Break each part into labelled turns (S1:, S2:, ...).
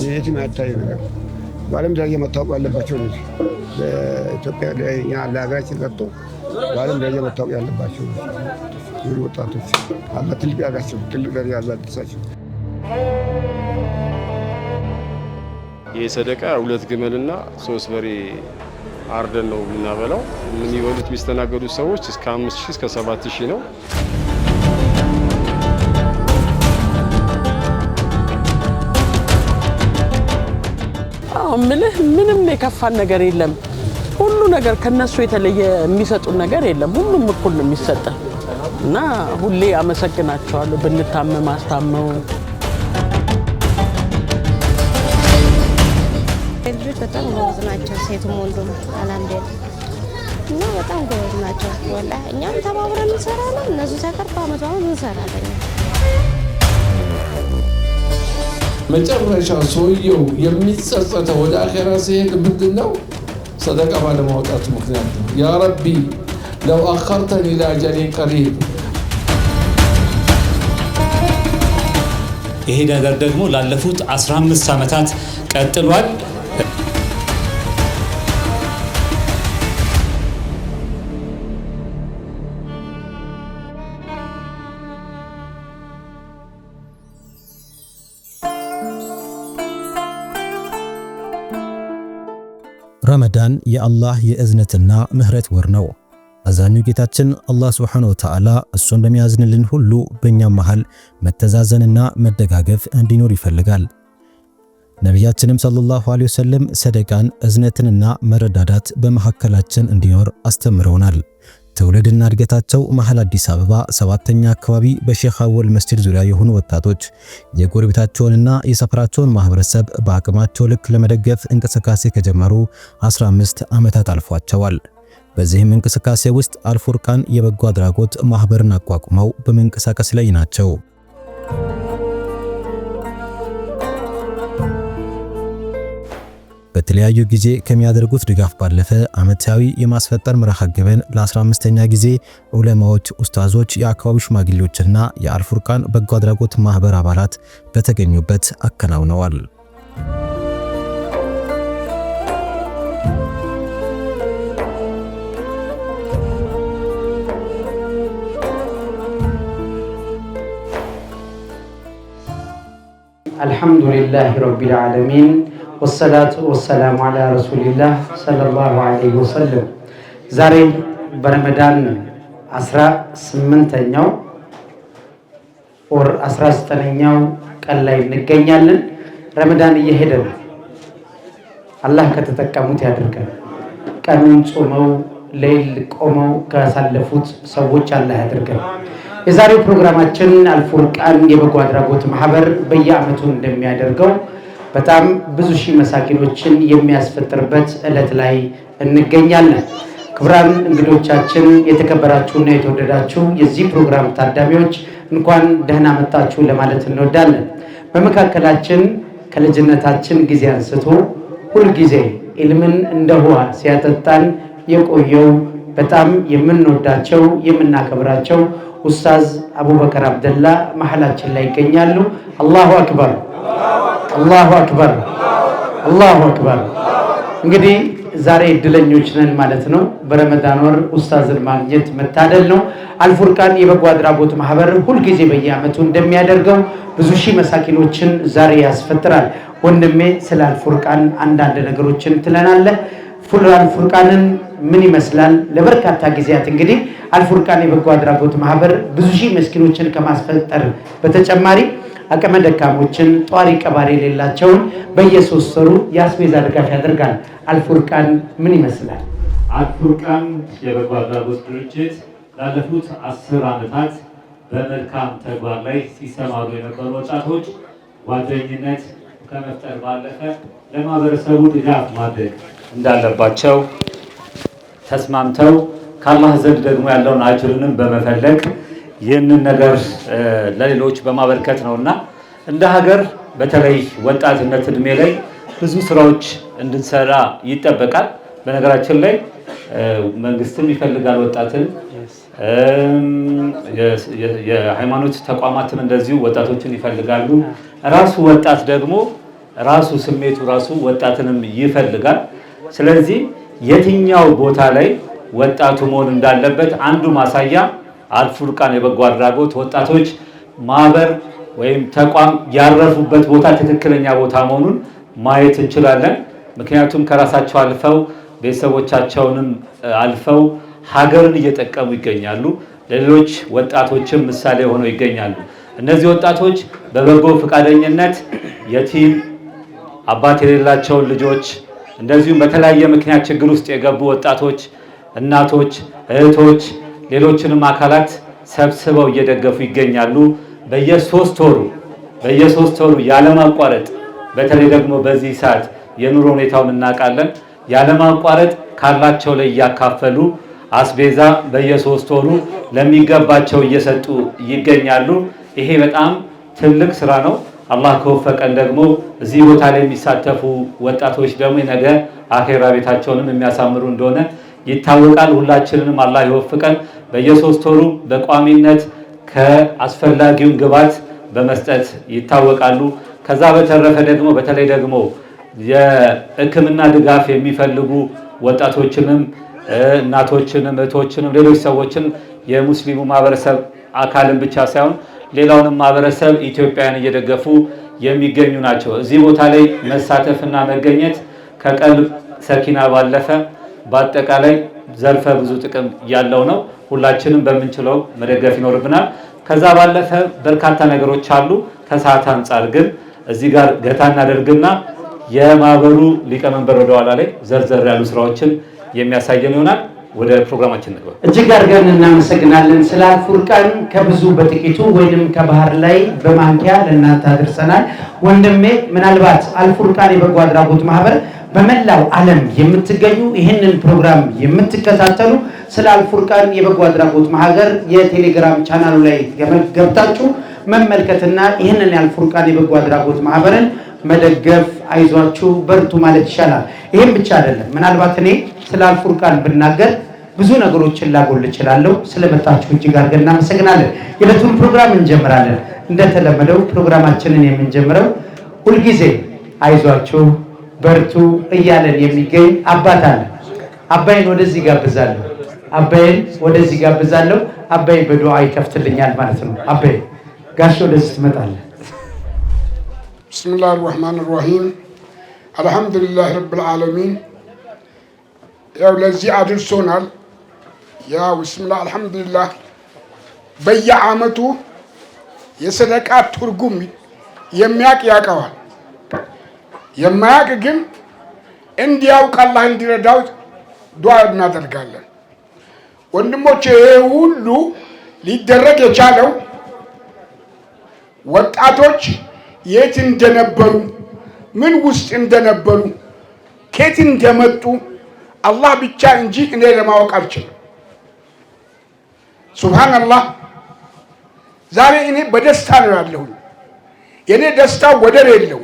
S1: የትም አይታይ ነገር በዓለም ደረጃ መታወቅ ያለባቸው ነው። በኢትዮጵያ ለሀገራችን ቀርቶ በዓለም ደረጃ መታወቅ ያለባቸው ወጣቶች አላ ትልቅ ያጋቸው ትልቅ ደረጃ ያላቸው።
S2: ይህ ሰደቃ 2 ግመልና 3 በሬ አርደን ነው የምናበላው። የሚበሉት የሚስተናገዱት ሰዎች እስከ 5000 እስከ 7000 ነው።
S3: ምንም የከፋን ነገር የለም። ሁሉ ነገር ከነሱ የተለየ የሚሰጡን ነገር የለም። ሁሉም እኩል ነው የሚሰጠን እና ሁሌ አመሰግናቸዋለሁ። ብንታመም አስታመው
S4: ልጆች በጣም ጎበዝ ናቸው። ሴቱም ወንዱም አልሐምዱሊላህ እና በጣም ጎበዝ ናቸው። ወላሂ እኛም ተባብረን እንሰራለን። እነሱ ሲያቀርቡ አመት እንሰራለን።
S5: መጨረሻ ሰውየው የሚጸጸተው ወደ አኺራ ሲሄድ ምንድነው? ሰደቃ ባለማውጣቱ ምክንያት ነው። ያ ረቢ ለው አኸርተኒ ኢላ አጀሊን ቀሪብ።
S6: ይሄ ነገር ደግሞ ላለፉት 15 ዓመታት ቀጥሏል።
S7: ረመዳን የአላህ የእዝነትና ምህረት ወር ነው። አዛኙ ጌታችን አላህ ሱብሓነሁ ወተዓላ እሱን በሚያዝንልን ሁሉ በእኛም መሃል መተዛዘንና መደጋገፍ እንዲኖር ይፈልጋል። ነቢያችንም ሰለላሁ ዐለይሂ ወሰለም ሰደቃን፣ እዝነትንና መረዳዳት በመካከላችን እንዲኖር አስተምረውናል። ትውልድና እድገታቸው መሃል አዲስ አበባ 7ኛ አካባቢ በሼኽ አወል መስጂድ ዙሪያ የሆኑ ወጣቶች የጎረቤታቸውንና የሰፈራቸውን ማህበረሰብ በአቅማቸው ልክ ለመደገፍ እንቅስቃሴ ከጀመሩ 15 ዓመታት አልፏቸዋል። በዚህም እንቅስቃሴ ውስጥ አልፉርቃን የበጎ አድራጎት ማህበርን አቋቁመው በመንቀሳቀስ ላይ ናቸው። በተለያዩ ጊዜ ከሚያደርጉት ድጋፍ ባለፈ ዓመታዊ የማስፈጠር መርሃ ግብርን ለ15ኛ ጊዜ ዑለማዎች፣ ኡስታዞች፣ የአካባቢው ሽማግሌዎችና የአልፉርቃን በጎ አድራጎት ማህበር አባላት በተገኙበት አከናውነዋል።
S8: አልሐምዱሊላህ ረቢል ዓለሚን ወሰላቱ ወሰላሙ አላ ረሱሊላህ ሰለላሁ ዐለይሂ ወሰለም። ዛሬ በረመዳን 18ኛው ወር 19ኛው ቀን ላይ እንገኛለን። ረመዳን እየሄደ ነው። አላህ ከተጠቀሙት ያድርገን። ቀኑን ጾመው ሌሊት ቆመው ካሳለፉት ሰዎች አላህ ያድርገን። የዛሬው ፕሮግራማችን አልፉርቃን የበጎ አድራጎት ማህበር በየዓመቱ እንደሚያደርገው በጣም ብዙ ሺህ መሳኪኖችን የሚያስፈጥርበት ዕለት ላይ እንገኛለን። ክቡራን እንግዶቻችን፣ የተከበራችሁና የተወደዳችሁ የዚህ ፕሮግራም ታዳሚዎች እንኳን ደህና መጣችሁ ለማለት እንወዳለን። በመካከላችን ከልጅነታችን ጊዜ አንስቶ ሁልጊዜ ኢልምን እንደ ውሃ ሲያጠጣን የቆየው በጣም የምንወዳቸው የምናከብራቸው ኡስታዝ አቡበከር አብደላ መሐላችን ላይ ይገኛሉ። አላሁ አክበር፣ አላሁ አክበር፣ አላሁ አክበር። እንግዲህ ዛሬ እድለኞች ነን ማለት ነው። በረመዳን ወር ኡስታዝን ማግኘት መታደል ነው። አልፉርቃን የበጎ አድራጎት ማህበር ሁልጊዜ በየዓመቱ እንደሚያደርገው ብዙ ሺህ መሳኪኖችን ዛሬ ያስፈጥራል። ወንድሜ ስለ አልፉርቃን አንዳንድ ነገሮችን ትለናለህ። አልፉርቃንን ምን ይመስላል? ለበርካታ ጊዜያት እንግዲህ አልፉርቃን የበጎ አድራጎት ማህበር ብዙ ሺህ ምስኪኖችን ከማስፈጠር በተጨማሪ አቅመ ደካሞችን፣ ጧሪ ቀባሪ የሌላቸውን በየ3 ወሩ የአስቤዛ ድጋፍ ያደርጋል። አልፉርቃን ምን ይመስላል?
S9: አልፉርቃን የበጎ አድራጎት ድርጅት ላለፉት 10 ዓመታት በመልካም ተግባር ላይ ሲሰማሩ የነበሩ ወጣቶች ጓደኝነት ከመፍጠር ባለፈ ለማህበረሰቡ ድጋፍ ማድረግ እንዳለባቸው ተስማምተው ከአላህ ዘንድ ደግሞ ያለውን አጅርንም በመፈለግ ይህንን ነገር ለሌሎች በማበርከት ነውና እንደ ሀገር በተለይ ወጣትነት እድሜ ላይ ብዙ ስራዎች እንድንሰራ ይጠበቃል። በነገራችን ላይ መንግስትም ይፈልጋል ወጣትን፣ የሃይማኖት ተቋማትም እንደዚሁ ወጣቶችን ይፈልጋሉ። ራሱ ወጣት ደግሞ ራሱ ስሜቱ ራሱ ወጣትንም ይፈልጋል። ስለዚህ የትኛው ቦታ ላይ ወጣቱ መሆን እንዳለበት አንዱ ማሳያ አልፉርቃን የበጎ አድራጎት ወጣቶች ማህበር ወይም ተቋም ያረፉበት ቦታ ትክክለኛ ቦታ መሆኑን ማየት እንችላለን። ምክንያቱም ከራሳቸው አልፈው ቤተሰቦቻቸውንም አልፈው ሀገርን እየጠቀሙ ይገኛሉ። ለሌሎች ወጣቶችም ምሳሌ ሆነው ይገኛሉ። እነዚህ ወጣቶች በበጎ ፈቃደኝነት የቲም አባት የሌላቸውን ልጆች እንደዚሁም በተለያየ ምክንያት ችግር ውስጥ የገቡ ወጣቶች፣ እናቶች፣ እህቶች፣ ሌሎችንም አካላት ሰብስበው እየደገፉ ይገኛሉ። በየሶስት ወሩ ያለማቋረጥ በተለይ ደግሞ በዚህ ሰዓት የኑሮ ሁኔታውን እናውቃለን። ያለማቋረጥ ካላቸው ላይ እያካፈሉ አስቤዛ በየሶስት ወሩ ለሚገባቸው እየሰጡ ይገኛሉ። ይሄ በጣም ትልቅ ስራ ነው። አላህ ከወፈቀን ደግሞ እዚህ ቦታ ላይ የሚሳተፉ ወጣቶች ደግሞ ነገ አኼራ ቤታቸውንም የሚያሳምሩ እንደሆነ ይታወቃል። ሁላችንንም አላህ ይወፍቀን። በየሶስት ወሩ በቋሚነት ከአስፈላጊውን ግብዓት በመስጠት ይታወቃሉ። ከዛ በተረፈ ደግሞ በተለይ ደግሞ የሕክምና ድጋፍ የሚፈልጉ ወጣቶችንም እናቶችንም እህቶችንም ሌሎች ሰዎችን የሙስሊሙ ማህበረሰብ አካልን ብቻ ሳይሆን ሌላውንም ማህበረሰብ ኢትዮጵያን እየደገፉ የሚገኙ ናቸው። እዚህ ቦታ ላይ መሳተፍና መገኘት ከቀልብ ሰኪና ባለፈ በአጠቃላይ ዘርፈ ብዙ ጥቅም ያለው ነው። ሁላችንም በምንችለው መደገፍ ይኖርብናል። ከዛ ባለፈ በርካታ ነገሮች አሉ። ከሰዓት አንጻር ግን እዚህ ጋር ገታ እናደርግና የማህበሩ ሊቀመንበር ወደ ኋላ ላይ ዘርዘር ያሉ ስራዎችን የሚያሳየን ይሆናል። ወደ ፕሮግራማችን እንግባ።
S8: እጅግ አድርገን እናመሰግናለን። ስለ አልፉርቃን ከብዙ በጥቂቱ ወይንም ከባህር ላይ በማንኪያ ለእናንተ አድርሰናል። ወንድሜ ምናልባት አልፉርቃን የበጎ አድራጎት ማህበር በመላው ዓለም የምትገኙ ይህንን ፕሮግራም የምትከታተሉ ስለ አልፉርቃን የበጎ አድራጎት ማህበር የቴሌግራም ቻናሉ ላይ ገብታችሁ መመልከትና ይህንን የአልፉርቃን የበጎ አድራጎት ማህበርን መደገፍ፣ አይዟችሁ በርቱ ማለት ይሻላል። ይህም ብቻ አይደለም። ምናልባት እኔ ስለ አልፉርቃን ብናገር ብዙ ነገሮችን ላጎል እችላለሁ። ስለመጣችሁ እጅግ አድርገን እናመሰግናለን። የዕለቱን ፕሮግራም እንጀምራለን። እንደተለመደው ፕሮግራማችንን የምንጀምረው ሁልጊዜ አይዟችሁ በርቱ እያለን የሚገኝ አባት አለ። አባይን ወደዚህ ጋብዛለሁ። አባይ በዱዓ ይከፍትልኛል ማለት ነው። አባይ ጋሽ ወደዚህ ትመጣለህ።
S10: ብስሚላህ ራህማን ራሂም አልሐምዱሊላህ ረብል ዓለሚን። ያው ለዚህ አድርሶናል። ያው ብስሚላህ አልሐምዱሊላህ። በየዓመቱ የሰደቃ ትርጉም የሚያውቅ ያውቀዋል፣ የማያውቅ ግን እንዲያውቅ አላህ እንዲረዳው ዱዓ እናደርጋለን። ወንድሞቼ ይሄ ሁሉ ሊደረግ የቻለው ወጣቶች የት እንደነበሩ ምን ውስጥ እንደነበሩ ከየት እንደመጡ አላህ ብቻ እንጂ እኔ ለማወቅ አልችልም። ሱብሃንአላህ። ዛሬ እኔ በደስታ ነው ያለሁኝ። የኔ ደስታ ወደር የለው።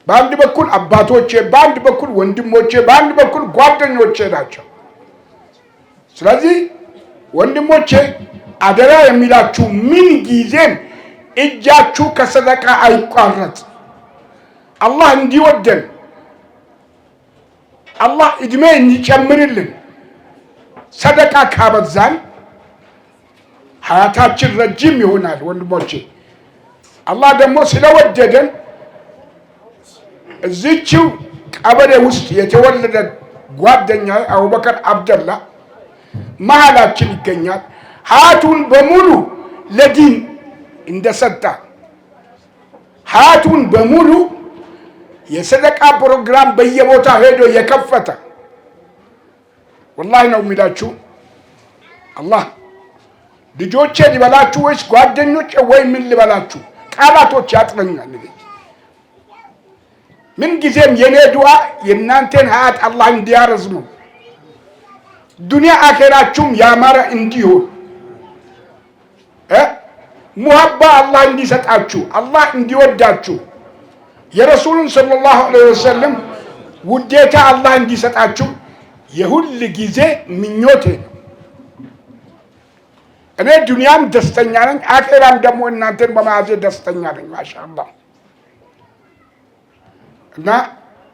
S10: በአንድ በኩል አባቶቼ፣ በአንድ በኩል ወንድሞቼ፣ በአንድ በኩል ጓደኞቼ ናቸው። ስለዚህ ወንድሞቼ አደራ የሚላችሁ ምን ጊዜም እጃችሁ ከሰደቃ አይቋረጥ። አላህ እንዲወደን አላህ እድሜ እንዲጨምርልን ሰደቃ ካበዛን ሀያታችን ረጅም ይሆናል። ወንድሞቼ አላህ ደግሞ ስለወደደን እዚችው ቀበሌ ውስጥ የተወለደ ጓደኛ አቡበከር አብደላ መሀላችን ይገኛል። ሀያቱን በሙሉ ለዲን እንደሰጣ ሀያቱን በሙሉ የሰደቃ ፕሮግራም በየቦታ ሄዶ የከፈተ ወላሂ ነው የሚላችሁ። አላህ ልጆቼ ሊበላችሁ ወይስ ጓደኞቼ ወይ ምን ሊበላችሁ? ቃላቶች ያጥረኛል። ምን ጊዜም የኔ ዱዓ የእናንተን ሀያት አላህ እንዲያረዝመው ዱንያ አኼራችሁም ያማረ እንዲሆን ሙሀባ አላህ እንዲሰጣችሁ አላህ እንዲወዳችሁ የረሱሉን ሰለላሁ ዐለይሂ ወሰለም ውዴታ አላህ እንዲሰጣችሁ የሁል ጊዜ ምኞቴ ነው። እኔ ዱንያም ደስተኛ ነኝ፣ አኼራም ደግሞ እናንተን በመያዜ ደስተኛ ነኝ። ማሻአላህ እና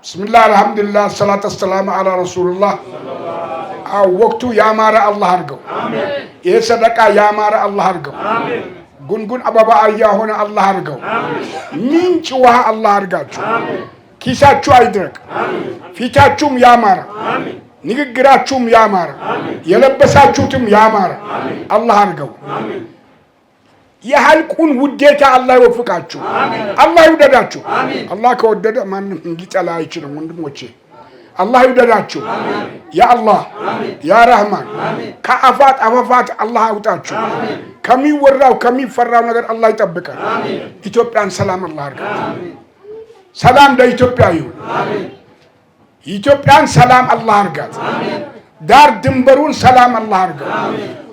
S10: ብስሚላህ አልሐምዱሊላህ ሰላቱ ወሰላሙ አላ ረሱልላህ። ወቅቱ ያማረ አላህ አድርገው። ይሄ ሰደቃ ያማረ አላህ አድርገው። ጉንጉን አበባ ያሆነ አላህ አድርገው። ምንጭ ውሃ አላህ አድርጋችሁ። ኪሳችሁ አይድረቅ፣ ፊታችሁም ያማረ፣ ንግግራችሁም ያማረ፣ የለበሳችሁትም ያማረ አላህ አድርገው። የሐልቁን ውዴታ አላህ ይወፍቃችሁ፣ አላህ ይውደዳችሁ። አላህ ከወደደ ማንም እንዲጠላ አይችልም። ወንድሞቼ አላህ ይውደዳችሁ። ያ አላህ ያ ረህማን ከአፋት አፈፋት አላህ አውጣችሁ። ከሚወራው ከሚፈራው ነገር አላህ ይጠብቀን። ኢትዮጵያን ሰላም አላህ አድርጋት። ሰላም ለኢትዮጵያ ይሁን። ኢትዮጵያን ሰላም አላህ አድርጋት። ዳር ድንበሩን ሰላም አላህ አድርጋት።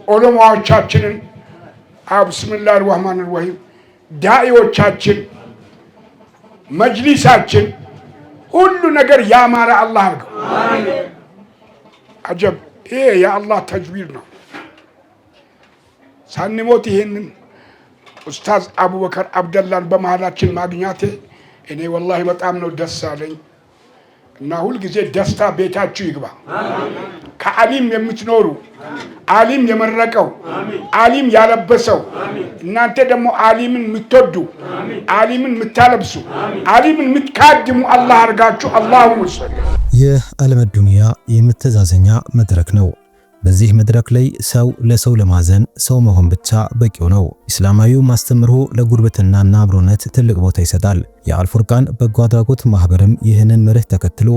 S10: ዑለማዎቻችንን ብስሚላህ አርህማን አርሂም ዳኢዎቻችን መጅሊሳችን ሁሉ ነገር ያማረ አላህ አድርገው። አጀብ! ይሄ የአላህ ተጅዊር ነው። ሳንሞት ይሄንን ኡስታዝ አቡበከር አብደላን በመሃላችን ማግኛቴ እኔ ወላሂ በጣም ነው ደስ አለኝ። እና ሁልጊዜ ደስታ ቤታችሁ ይግባ። ከዓሊም የምትኖሩ ዓሊም የመረቀው ዓሊም ያለበሰው እናንተ ደግሞ ዓሊምን የምትወዱ ዓሊምን የምታለብሱ ዓሊምን የምትካድሙ አላህ አድርጋችሁ። አላሁመ ሰሊ።
S7: ይህ ዓለም ዱንያ የመተዛዘኛ መድረክ ነው። በዚህ መድረክ ላይ ሰው ለሰው ለማዘን ሰው መሆን ብቻ በቂው ነው። ኢስላማዊው ማስተምሮ ለጉርብትናና አብሮነት ትልቅ ቦታ ይሰጣል። የአልፉርቃን በጎ አድራጎት ማህበርም ይህንን መርህ ተከትሎ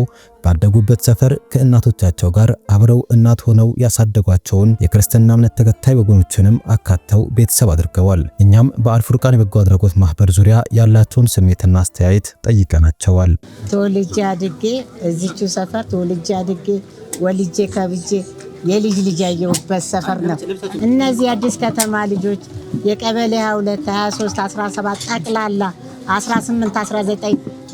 S7: ባደጉበት ሰፈር ከእናቶቻቸው ጋር አብረው እናት ሆነው ያሳደጓቸውን የክርስትና እምነት ተከታይ ወገኖችንም አካተው ቤተሰብ አድርገዋል። እኛም በአልፉርቃን የበጎ አድራጎት ማህበር ዙሪያ ያላቸውን ስሜትና አስተያየት ጠይቀናቸዋል።
S11: ተወልጄ አድጌ እዚቹ ሰፈር ተወልጄ አድጌ ወልጄ ከብጄ የልጅ ልጅ ያየሁበት ሰፈር ነው። እነዚህ አዲስ ከተማ ልጆች የቀበሌ 22 23 17 ጠቅላላ 18 19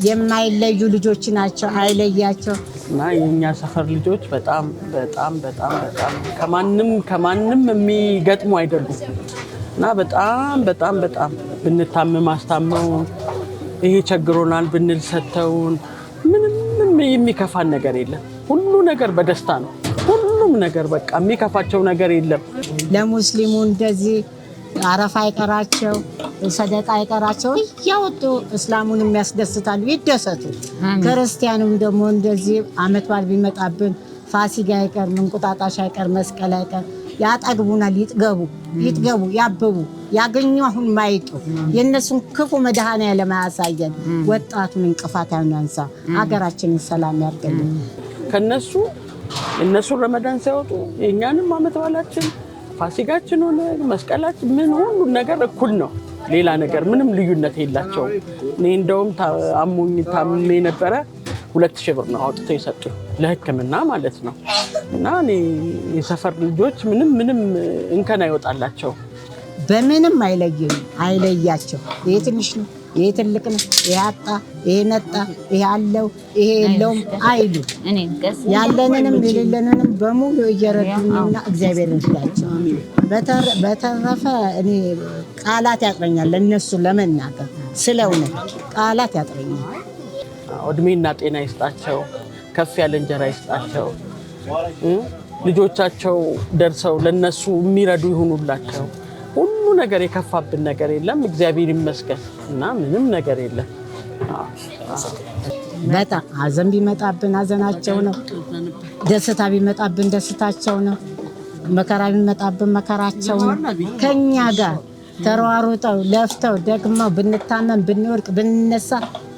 S11: የማይለዩ ልጆች ናቸው። አይለያቸው
S3: እና የኛ ሰፈር ልጆች በጣም በጣም በጣም በጣም ከማንም የሚገጥሙ አይደሉም። እና በጣም በጣም በጣም ብንታመም አስታመውን ይሄ ቸግሮናል ብንል ሰተውን ምንም የሚከፋን ነገር የለም። ሁሉ ነገር በደስታ ነው። ሁሉም ነገር በቃ የሚከፋቸው ነገር የለም።
S11: ለሙስሊሙ እንደዚህ አረፋ አይቀራቸው፣ ሰደቃ አይቀራቸው እያወጡ እስላሙን የሚያስደስታሉ፣ ይደሰቱ። ክርስቲያኑም ደግሞ እንደዚህ አመት በዓል ቢመጣብን ፋሲካ አይቀር፣ እንቁጣጣሽ አይቀር፣ መስቀል አይቀር ያጠግቡናል። ይጥገቡ ያብቡ ያገኙ አሁን ማይጡ የነሱን ክፉ መድኃኔዓለም ያሳየን። ወጣቱን እንቅፋት ያንሳ፣ ሀገራችንን ሰላም ያርግልን።
S3: እነሱ ረመዳን ሲያወጡ የኛንም አመት በዓላችን ፋሲካችን ሆነ መስቀላችን ምን ሁሉ ነገር እኩል ነው። ሌላ ነገር ምንም ልዩነት የላቸውም። እኔ እንደውም ታምሜ ነበረ 2000 ብር ነው አውጥተው የሰጡኝ ለሕክምና ማለት ነው። እና እኔ የሰፈር ልጆች ምንም እንከን አይወጣላቸው፣
S11: በምንም አይለያቸው። ይሄ ትንሽ ነው፣ ይሄ ትልቅ ነው፣ ይሄ አጣ፣ ይሄ ነጣ፣ ይሄ አለው፣ ይሄ የለውም አይሉ። ያለንንም የሌለንንም በሙሉ እየረዱንና እግዚአብሔር ይርዳቸው። በተረፈ እኔ ቃላት ያጥረኛል ለነሱ ለመናገር፣ ስለ እውነት ቃላት ያጥረኛል።
S3: እድሜና ጤና ይስጣቸው፣ ከፍ ያለ እንጀራ ይስጣቸው። ልጆቻቸው ደርሰው ለነሱ የሚረዱ ይሁኑላቸው። ሁሉ ነገር የከፋብን ነገር የለም፣ እግዚአብሔር ይመስገን። እና ምንም ነገር የለም።
S11: በጣም ሀዘን ቢመጣብን ሀዘናቸው ነው፣ ደስታ ቢመጣብን ደስታቸው ነው፣ መከራ ቢመጣብን መከራቸው ነው። ከኛ ጋር ተሯሩጠው ለፍተው ደግመው ብንታመም ብንወርቅ ብንነሳ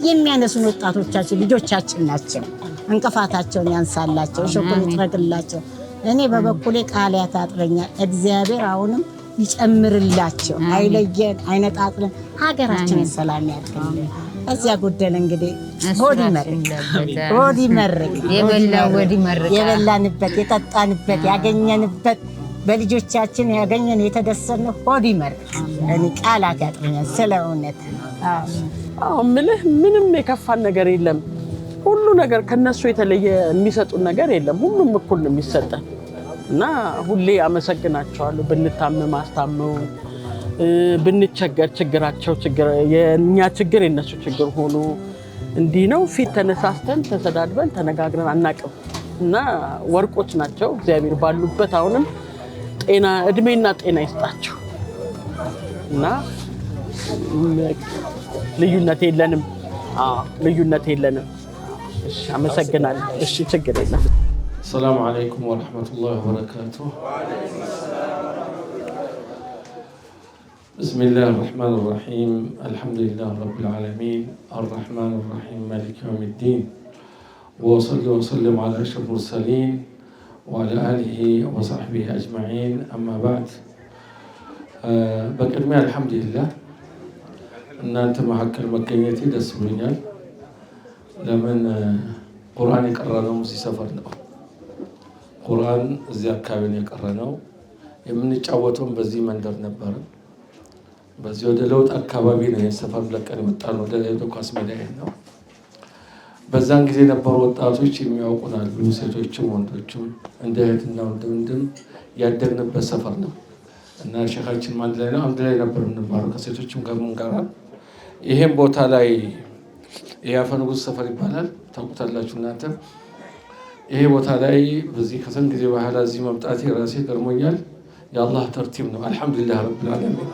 S11: የሚያነሱን ወጣቶቻችን ልጆቻችን ናቸው። እንቅፋታቸውን ያንሳላቸው፣ ሸኮን ይጥረግላቸው። እኔ በበኩሌ ቃላት ያጥረኛል። እግዚአብሔር አሁንም ይጨምርላቸው፣ አይለየን፣ አይነጣጥለን፣ ሀገራችንን ሰላም ያድርግልን። እዚያ ጎደል እንግዲህ ሆድ ይመርቅ፣ የበላንበት የጠጣንበት ያገኘንበት በልጆቻችን ያገኘን የተደሰትነው ሆድ ይመርቅ። እኔ ቃላት ያጥረኛል ስለ እውነት።
S3: ምልህ ምንም የከፋን ነገር የለም። ሁሉ ነገር ከነሱ የተለየ የሚሰጡን ነገር የለም። ሁሉም እኩል ነው የሚሰጠን። እና ሁሌ አመሰግናቸዋለሁ። ብንታመም አስታመው፣ ብንቸገር ችግራቸው የኛ ችግር የነሱ ችግር ሆኖ እንዲህ ነው ፊት ተነሳስተን ተሰዳድበን ተነጋግረን አናቅም እና ወርቆች ናቸው እግዚአብሔር ባሉበት አሁንም ጤና እድሜና ጤና ይስጣቸው እና ልዩነት የለንም ልዩነት የለንም እሺ አመሰግናለሁ እሺ ችግር የለም
S5: السلام عليكم ورحمة الله وبركاته بسم الله الرحمن الرحيم الحمد لله رب العالمين الرحمن الرحيم مالك يوم الدين وصلي وسلم على أشرف المرسلين وعلى آله وصحبه أجمعين أما بعد بقدمي الحمد لله أن أنت محكى المكينيتي دسولينيال لمن قرآن يقرأنا مسي سفرنا قرآن زي كابين يقرأنا يمني تعوتهم بزي مندر نبر بزي ودلوت أكابين هي سفر لك أنا متعنو دلوت كاس مدينة በዛን ጊዜ ነበሩ ወጣቶች የሚያውቁን አሉ ሴቶችም ወንዶችም እንደህትና ወንድም ያደግንበት ሰፈር ነው እና ሸኻችን ማን ላይ ነው አንድ ላይ ነበር እንባረው ከሴቶችም ጋር ምን ጋራ ይሄን ቦታ ላይ ያፈንጉስ ሰፈር ይባላል ታውቁታላችሁ እናንተ ይሄ ቦታ ላይ በዚህ ከሰን ጊዜ በኋላ እዚህ መምጣቴ ራሴ ገርሞኛል የአላህ ተርቲብ ነው አልহামዱሊላህ ረብል ዓለሚን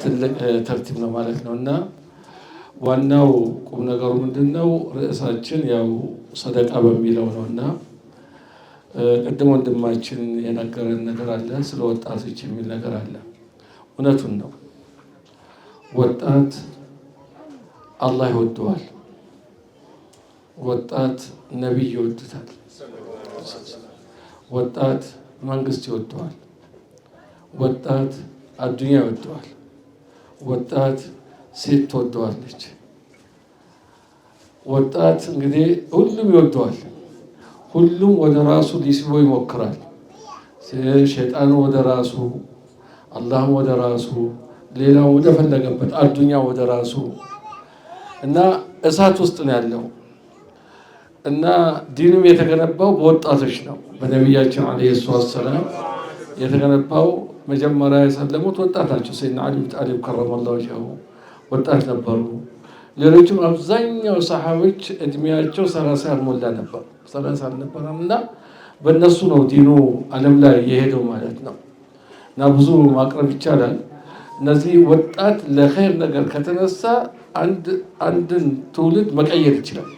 S5: ትልቅ ተርቲብ ነው ማለት ነውና ዋናው ቁም ነገሩ ምንድነው ርዕሳችን ያው ሰደቃ በሚለው ነውና ቀደም ወንድማችን የነገረን ነገር አለ ስለ ወጣቶች የሚል ነገር አለ እውነቱን ነው ወጣት አላህ ይወደዋል ወጣት ነብይ ይወድታል ወጣት መንግስት ይወደዋል ወጣት አዱኛ ይወደዋል ወጣት ሴት ትወደዋለች ወጣት እንግዲህ ሁሉም ይወደዋል ሁሉም ወደ ራሱ ሊስቦ ይሞክራል ሸይጣን ወደ ራሱ አላህ ወደ ራሱ ሌላው ወደ ፈለገበት አዱኛ ወደ ራሱ እና እሳት ውስጥ ነው ያለው እና ዲኑም የተገነባው በወጣቶች ነው በነብያችን አለይሂ ሰላም የተገነባው መጀመሪያ የሰለሙት ወጣታቸው ሰይድና አሊ ብን ጣሊብ ከረመላሁ ወጀሁ ወጣት ነበሩ ሌሎችም አብዛኛው ሰሃቦች እድሜያቸው 30 ያልሞላ ነበር 30 አልነበረምና በእነሱ ነው ዲኑ ዓለም ላይ የሄደው ማለት ነው እና ብዙ ማቅረብ ይቻላል እነዚህ ወጣት ለኸይር ነገር ከተነሳ አንድን ትውልድ መቀየር ይችላል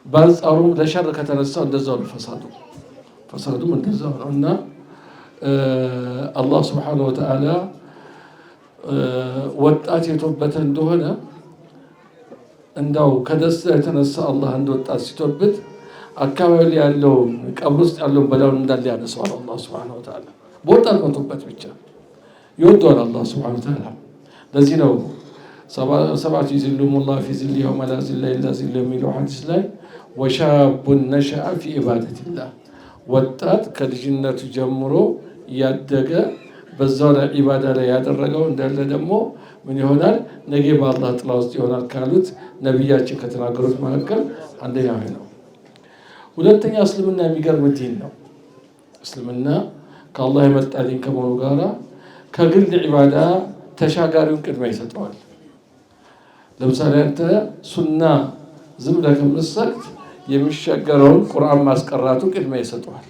S5: በአንጻሩም ለሸር ከተነሳ እንደዛው ነው ፈሳዱም እንደዛው ነው እና አላህ Subhanahu Wa Ta'ala ወጣት የተወበተ እንደሆነ እንዳው ከደስታ የተነሳ አላህ እንደወጣት ሲተውበት አካባቢ ያለው ቀብር ውስጥ ያለው በላውን እንዳለ ያነሳው አላህ Subhanahu Wa Ta'ala በወጣት መተውበት ብቻ ይወደዋል አላህ Subhanahu Wa Ta'ala ለዚህ ነው ሰባት ይዝሉም الله في ظل يوم لا ظل الا ظل የሚለው ሐዲስ ላይ وشاب نشأ في عبادة الله ወጣት ከልጅነቱ ጀምሮ ያደገ በዛው ላይ ኢባዳ ላይ ያደረገው እንዳለ ደግሞ ምን ይሆናል ነገ በአላህ ጥላ ውስጥ ይሆናል ካሉት ነብያችን ከተናገሩት መካከል አንደኛው ነው ሁለተኛ እስልምና የሚገርም ዲን ነው እስልምና ከአላህ የመጣ ዲን ከመሆኑ ጋራ ከግል ኢባዳ ተሻጋሪውን ቅድሚያ ይሰጠዋል ለምሳሌ አንተ ሱና ዝም ብለህ ከምትሰግድ የሚሻገረውን ቁርአን ማስቀራቱ ቅድሚያ ይሰጠዋል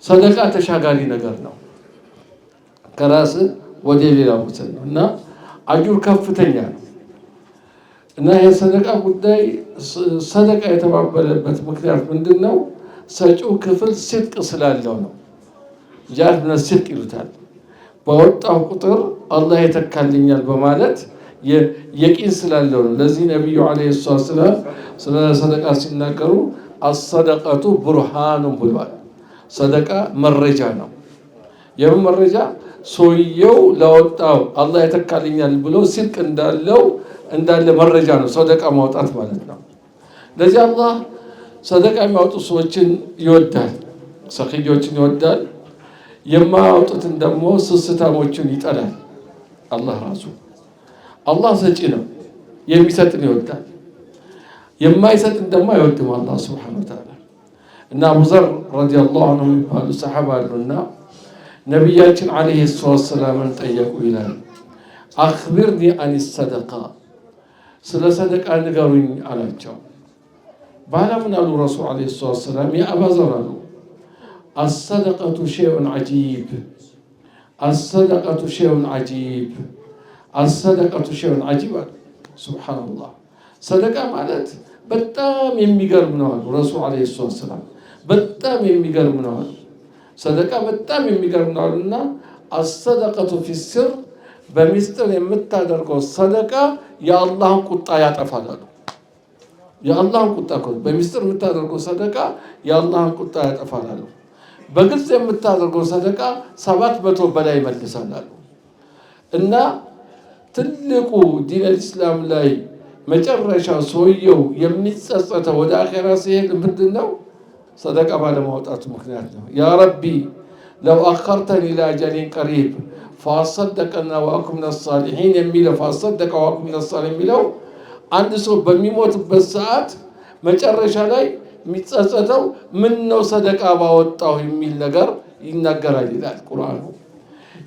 S5: ሰደቃ ተሻጋሪ ነገር ነው ከራስ ወደ ሌላ ቦታ ነው እና አጅር ከፍተኛ ነው እና የሰደቃ ጉዳይ ሰደቃ የተባበለበት ምክንያት ምንድነው ሰጪው ክፍል ስድቅ ስላለው ነው ጃር ነስቅ ይሉታል በወጣው ቁጥር አላህ የተካልኛል በማለት የቂን ስላለው ነው ለዚህ ነብዩ አለይሂ ሰላም ስለ ሰደቃ ሲናገሩ الصدقه برهان ብሏል ሰደቃ መረጃ ነው የመረጃ ሰውየው ለወጣው አላህ የተካልኛል ብሎ ስድቅ እንዳለ መረጃ ነው ሰደቃ ማውጣት ማለት ነው ለዚህ አላህ ሰደቃ የሚያወጡ ሰዎችን ይወዳል ሰኺዮችን ይወዳል የማያወጡትን ደግሞ ስስታሞችን ይጠላል አላህ ራሱ አላህ ሰጪ ነው የሚሰጥን ይወዳል የማይሰጥን ደግሞ አይወድም አላህ Subhanahu Wa Ta'ala እና አቡ ዘር ረዲየላሁ ዐንሁ ባሉ ሰሃባ አሉና ነብያችን አለይሂ ሰላም ጠየቁ ይላል አኽቢርኒ አን الصدقه ስለ ሰደቃ ንገሩኝ አላቸው። በኋላ ምን አሉ ረሱል ዓለይሂ ሰላቱ ወሰላም? ያ አባ ዘር አሉ አሰደቀቱ ሸይኡን ዐጂብ፣ አሰደቀቱ ሸይኡን ዐጂብ፣ አሰደቀቱ ሸይኡን ዐጂብ አሉ። ሱብሓነላህ። ሰደቃ ማለት በጣም የሚገርም ነው አሉ ረሱል ዓለይሂ ሰላቱ ወሰላም። በጣም የሚገርም ነው አሉ። ሰደቃ በጣም የሚገርም ነው አሉና አሰደቀቱ ፊስር፣ በሚስጥር የምታደርገው ሰደቃ የአላህን ቁጣ ያጠፋል አሉ። የአላህን ቁጣ በሚስጥር የምታደርገው ሰደቃ የአላህን ቁጣ ያጠፋል አሉ። በግልጽ የምታደርገው ሰደቃ 700 በላይ ይመልሳል አሉ። እና ትልቁ ዲን አልእስላም ላይ መጨረሻ ሰውየው የሚጸጸተው ወደ አኼራ ሲሄድ ምንድን ነው? ሰደቃ ባለማውጣቱ ምክንያት ነው። ያ ረቢ ለው አኸርተኒ ኢላ አጀሊን ቀሪብ ፈአሰደቀና ወአኩን ሚነ ሳሊሒን የሚለው ፈአሰደቀ ወአኩን ሚነ ሳሊሒን የሚለው አንድ ሰው በሚሞትበት ሰዓት መጨረሻ ላይ የሚጸጸተው ምን ነው ሰደቃ ባወጣው የሚል ነገር ይናገራል ይላል ቁርአኑ።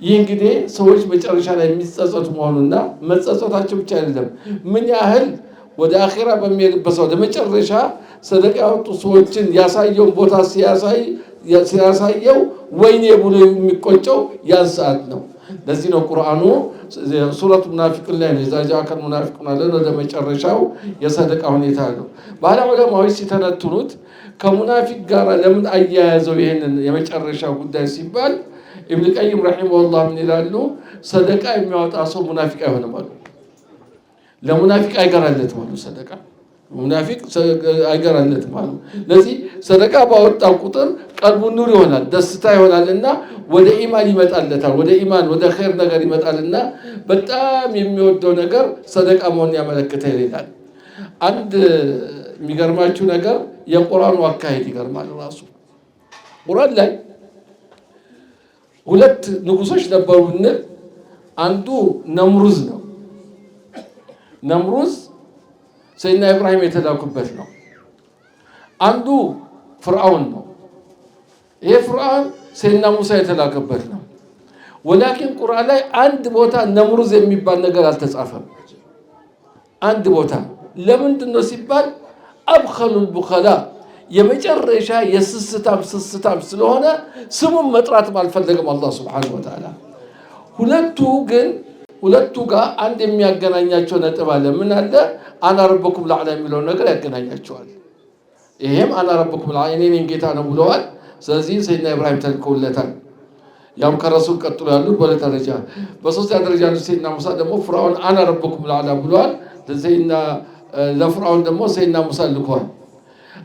S5: ይህ እንግዲህ ሰዎች መጨረሻ ላይ የሚጸጸቱ መሆኑና መጸጸታቸው ብቻ አይደለም፣ ምን ያህል ወደ አኼራ በሚሄድበት ሰው ለመጨረሻ ሰደቃ ያወጡ ሰዎችን ያሳየውን ቦታ ሲያሳየው ወይኔ ብሎ የሚቆጨው ያን ሰዓት ነው። ለዚህ ነው ቁርአኑ ሱረቱ ሙናፊቁን ላይ ነው ኢዛ ጃአከል ሙናፊቁን አለ ወደ መጨረሻው የሰደቃ ሁኔታ ነው። ባለ ዑለማዎች ሲተነትኑት ከሙናፊቅ ጋር ለምን አያያዘው ይሄንን የመጨረሻ ጉዳይ ሲባል ኢብኑ ቀይም ረሂመሁላህ ምን ይላሉ? ሰደቃ የሚያወጣ ሰው ሙናፊቅ አይሆንም አሉ። ለሙናፊቅ አይገራለትም አሉ። ሰደቃ ሙናፊቅ አይገራለትም አሉ። ለዚህ ሰደቃ ባወጣ ቁጥር ቀልቡ ኑር ይሆናል፣ ደስታ ይሆናልና ወደ ኢማን ይመጣለታል፣ ወደ ኢማን ወደ ኸይር ነገር ይመጣልና በጣም የሚወደው ነገር ሰደቃ መሆን ያመለክታል ይላል። አንድ የሚገርማችሁ ነገር የቁርአኑ አካሄድ ይገርማል። ራሱ ቁርአን ላይ ሁለት ንጉሶች ነበሩን። አንዱ ነምሩዝ ነው። ነምሩዝ ሰይድና ኢብራሂም የተላኩበት ነው። አንዱ ፍርዓውን ነው። ይሄ ፍርዓውን ሰይድና ሙሳ የተላከበት ነው። ወላኪን ቁርአን ላይ አንድ ቦታ ነምሩዝ የሚባል ነገር አልተጻፈም። አንድ ቦታ ለምንድን ነው ሲባል አብኸሉል ቡኸላ የመጨረሻ የስስታም ስለሆነ ስሙን መጥራትም አልፈለገም አላህ ሱብሓነሁ ወተዓላ። ሁለቱ ጋር አንድ የሚያገናኛቸው ነጥብ አለ። ምን አለ? አና ረበኩም ለዓላ የሚለው ነገር ያገናኛቸዋል። ይሄም አና ረበኩም ለዓላ እኔ ነኝ ጌታ ነው ብለዋል። ስለዚህ ሰይድና ኢብራሂም ተልከውለታል። ያም ከረሱል ቀጥሎ ያሉት በሁለት ደረጃ፣ በሶስተኛ ደረጃ ያሉት ሰይድና ሙሳ ደግሞ ፍርዓውን አና ረበኩም ለዓላ ብለዋል። ለፍርዓውን ደግሞ ሰይድና ሙሳ ልከዋል።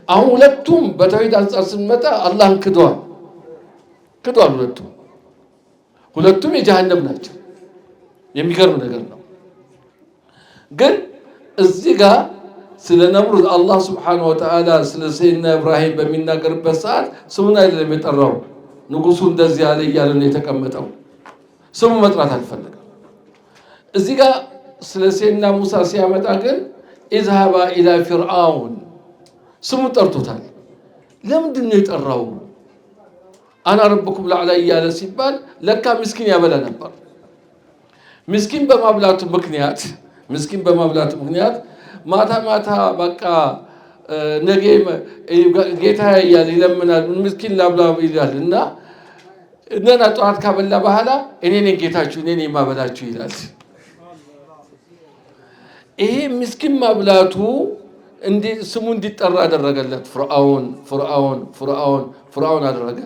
S5: አሁን ሁለቱም በተውሂድ አንጻር ስንመጣ አላህን ክደዋል። ሁለቱም የጀሃነም ናቸው። የሚገርም ነገር ነው። ግን እዚህ ጋር ስለ ነምሩዝ አላህ ሱብሓነሁ ወተዓላ ስለ ሰይድና ኢብራሂም በሚናገርበት ሰዓት ስሙን አይደለም የጠራው። ንጉሱ እንደዚህ ያለ እያለ ነው የተቀመጠው። ስሙ መጥራት አልፈለገም። እዚህ ጋር ስለ ሰይድና ሙሳ ሲያመጣ ግን ኢዝሃባ ኢላ ፊርዓውን ስሙ ጠርቶታል። ለምንድን ነው የጠራው? አና ረብኩም ለዓላ እያለ ሲባል ለካ ምስኪን ያበላ ነበር። ምስኪን በማብላቱ ምክንያት ማታ በቃ ነገ ጌታ እያለ ይለምናል። ምስኪን ላብላ ይላል እና እነና ጠዋት ካበላ በኋላ እኔ ነኝ ጌታችሁ፣ እኔ ነኝ ማበላችሁ ይላል። ይሄ ምስኪን ማብላቱ ስሙ እንዲጠራ አደረገለት። ፍርዓውን አደረገ።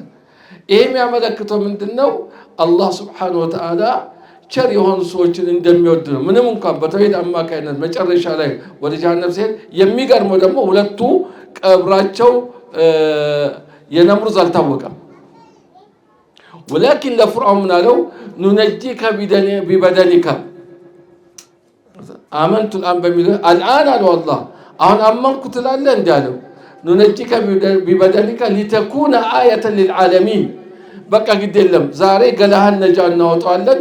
S5: ይሄ የሚያመለክተው ምንድነው? አላህ ሱብሓነሁ ወተዓላ ቸር የሆኑ ሰዎችን እንደሚወድ ነው። ምንም እንኳን በተውሂድ አማካይነት መጨረሻ ላይ ወደ ጀሃነም ሲሄድ፣ የሚገርመው ደግሞ ሁለቱ ቀብራቸው የነምሩዝ አልታወቀም። ወላኪን ለፍርዓውን ምን አለው? ኑነጂከ ቢበደኒካ አመንቱ አልአን በሚለው አልአን አለው አላህ አሁን አመንኩ ትላለህ እንዲህ አለው። ኑነጂከ ቢበደኒካ ሊተኩነ አየተን ሊልዓለሚን በቃ ግድ የለም ዛሬ ገላህን ነጃ እናወጣዋለን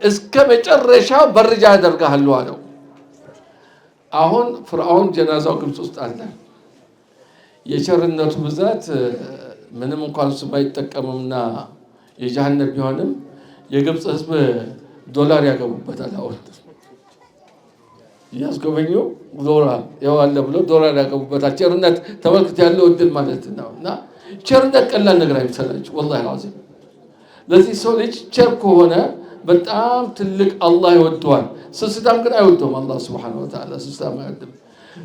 S5: እስከ መጨረሻው በርጃ ያደርጋለሁ አለው። አሁን ፍርዓውን ጀናዛው ግብጽ ውስጥ አለ። የቸርነቱ ብዛት ምንም እንኳን እሱ ባይጠቀምምና የጀሃነም ቢሆንም የግብጽ ህዝብ ዶላር ያገቡበታል። አሁን እያስጎበኙ ዶራ ያዋለ ብሎ ዶራ ያቀቡበታል። ቸርነት ተመልክት ያለው እድል ማለት ነው። እና ቸርነት ቀላል ነገር አይመስላችሁ ወላሂ አዚም። ለዚህ ሰው ልጅ ቸር ከሆነ በጣም ትልቅ አላህ ይወደዋል። ስስታም ግን አይወደውም አላህ ሱብሓነሁ ወተዓላ ስስታም አይወድም።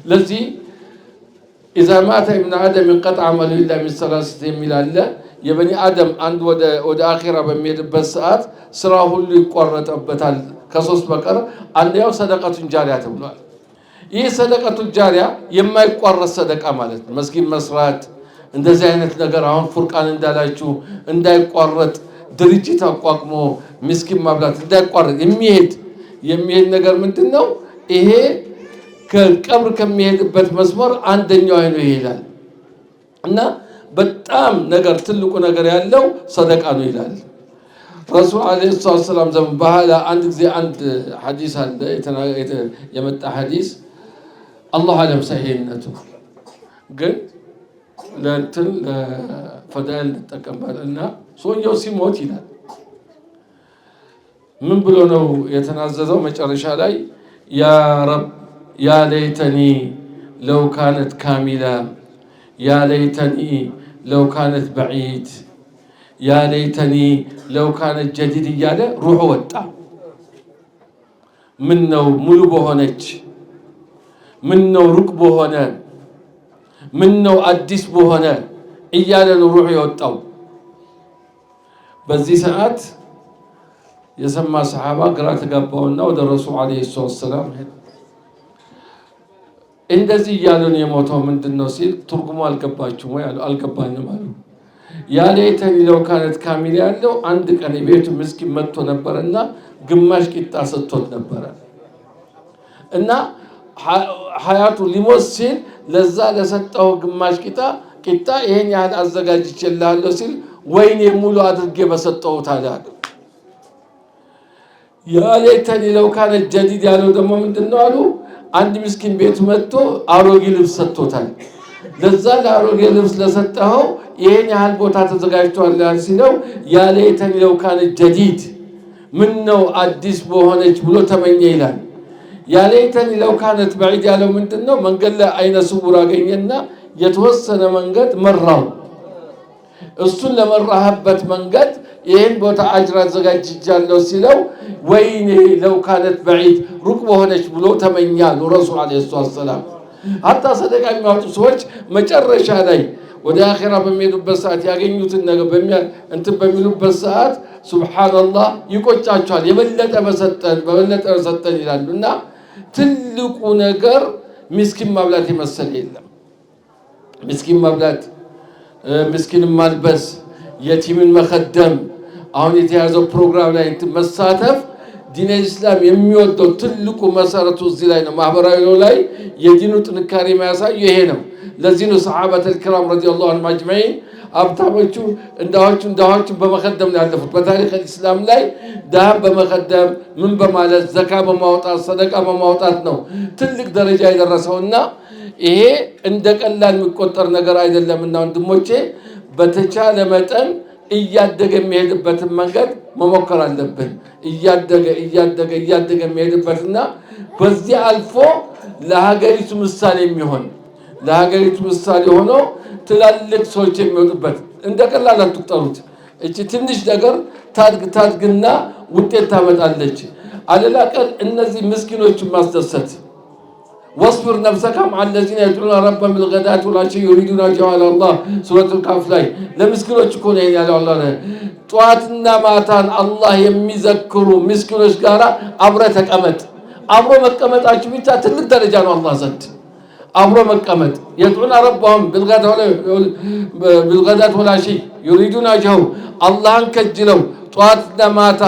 S5: ለዚህ إذا مات ابن آدم انقطع عمله إلا من ثلاثة የሚል አለ። የበኒ አደም አንድ ወደ አኺራ በሚሄድበት ሰዓት ስራ ሁሉ ይቆረጥበታል ከሶስት በቀር አንደኛው ሰደቀቱን ጃሪያ ተብሏል። ይህ ሰደቀቱን ጃሪያ የማይቋረጥ ሰደቃ ማለት ነው። መስጊድ መስራት እንደዚህ አይነት ነገር አሁን ፉርቃን እንዳላችሁ እንዳይቋረጥ ድርጅት አቋቁሞ ምስኪን ማብላት እንዳይቋረጥ የሚሄድ ነገር ምንድነው? ይሄ ከቀብር ከሚሄድበት መስመር አንደኛው አይኑ ይሄዳል እና በጣም ነገር ትልቁ ነገር ያለው ሰደቃ ነው ይላል ረሱል አለይሂ ሰላም ዘመን። በኋላ አንድ ጊዜ አንድ ሐዲስ አለ የመጣ ሐዲስ አላህ አለም ሰሂህነቱ ግን ለእንትን ለፈዳኢል ተጠቀምባልና ሰውየው ሲሞት ይላል ምን ብሎ ነው የተናዘዘው? መጨረሻ ላይ ያ ረብ ያ ለይተኒ ለው ካነት ካሚላ ያ ለይተኒ ለው ካነት በዒድ ያ ለይተኒ ለው ካነት ጀዲድ እያለ ሩሑ ወጣ። ምን ነው ሙሉ በሆነች፣ ምን ነው ሩቅ በሆነ፣ ምን ነው አዲስ በሆነ እያለ ነው ሩሑ የወጣው። በዚህ ሰዓት የሰማ ሰሓባ ግራ ተጋባውና ወደ ረሱል ዓለይሂ ሰላም ሄደ። እንደዚህ እያሉን የሞተው ምንድነው ሲል ትርጉሙ አልገባችሁም ወይ? አልገባኝም አሉ። ያ ለይተኒ ለው ካነት ካሚላ ያለው አንድ ቀን ቤቱ ምስኪን መጥቶ ነበርና ግማሽ ቂጣ ሰጥቶት ነበረ እና ሀያቱ ሊሞት ሲል ለዛ ለሰጠው ግማሽ ቂጣ ይሄን ያህል አዘጋጅቼልሃለሁ ሲል ወይኔ ሙሉ አድርጌ በሰጠሁት አለ። ያ ለይተኒ ለው ካነት ጀዲድ ያለው ደግሞ ምንድነው አሉ? አንድ ምስኪን ቤት መጥቶ አሮጌ ልብስ ሰጥቶታል። ለዛ ለአሮጌ ልብስ ለሰጠኸው ይሄን ያህል ቦታ ተዘጋጅቷል ሲለው ያ ለይተኒ ለው ካነት ጀዲድ ምን ነው አዲስ በሆነች ብሎ ተመኘ ይላል። ያ ለይተኒ ለው ካነት በዒድ ያለው ምንድነው? መንገድ ላይ አይነ ስውር አገኘና የተወሰነ መንገድ መራው። እሱን ለመራህበት መንገድ ይሄን ቦታ አጅር አዘጋጅቻለሁ ሲለው ወይኔ ለው ካነት በዒድ ሩቅ በሆነች ብሎ ተመኛሉ ረሱል አለይሂ ሰላም። ሐታ ሰደቃ የሚያወጡ ሰዎች መጨረሻ ላይ ወደ አኺራ በሚሄዱበት ሰዓት ያገኙትን ነገር በሚሉበት ሰዓት ሱብሃንአላህ ይቆጫቸዋል። የበለጠ በሰጠን ይላሉና ትልቁ ነገር ምስኪን ማብላት የመሰለ የለም። ምስኪን ማብላት፣ ምስኪን ማልበስ፣ የቲምን መኸደም፣ አሁን የተያዘው ፕሮግራም ላይ መሳተፍ ዲን ኢስላም የሚወደው ትልቁ መሰረቱ እዚህ ላይ ነው። ማህበራዊ ላይ የዲኑ ጥንካሬ የሚያሳዩ ይሄ ነው። ለዚህ ነው ሰሃባተል ኪራም ረዲየላሁ ዐንሁም አጅመዒን አብታሞቹ እንዳዎቹ በመኸደም ነው ያለፉት። በታሪክ ኢስላም ላይ ዳህብ በመኸደም ምን በማለት ዘካ በማውጣት ሰደቃ በማውጣት ነው ትልቅ ደረጃ የደረሰውና ይሄ እንደ ቀላል የሚቆጠር ነገር አይደለምና ወንድሞቼ በተቻለ መጠን እያደገ የሚሄድበትን መንገድ መሞከር አለብን። እያደገ የሚሄድበትና በዚህ አልፎ ለሀገሪቱ ምሳሌ የሚሆን ለሀገሪቱ ምሳሌ ሆኖ ትላልቅ ሰዎች የሚወጡበት እንደ ቀላል አትቁጠሩት። እቺ ትንሽ ነገር ታድግና ውጤት ታመጣለች። አለላቀል እነዚህ ምስኪኖችን ማስደሰት واصبر نفسك مع الذين يدعون ربهم بالغداة والعشي يريدون وجه الله سورة الكهف ላይ ለምስኪኖች እኮ ነው ያለው አላህ ጧትና ማታን አላህ የሚዘክሩ ምስኪኖች ጋራ አብረ ተቀመጥ። አብሮ መቀመጣችሁ ብቻ ትልቅ ደረጃ ነው አላህ ዘንድ። አብሮ መቀመጥ يدعون ربهم بالغداة والعشي يريدون وجهه አላህን ከጅለው ጧትና ማታ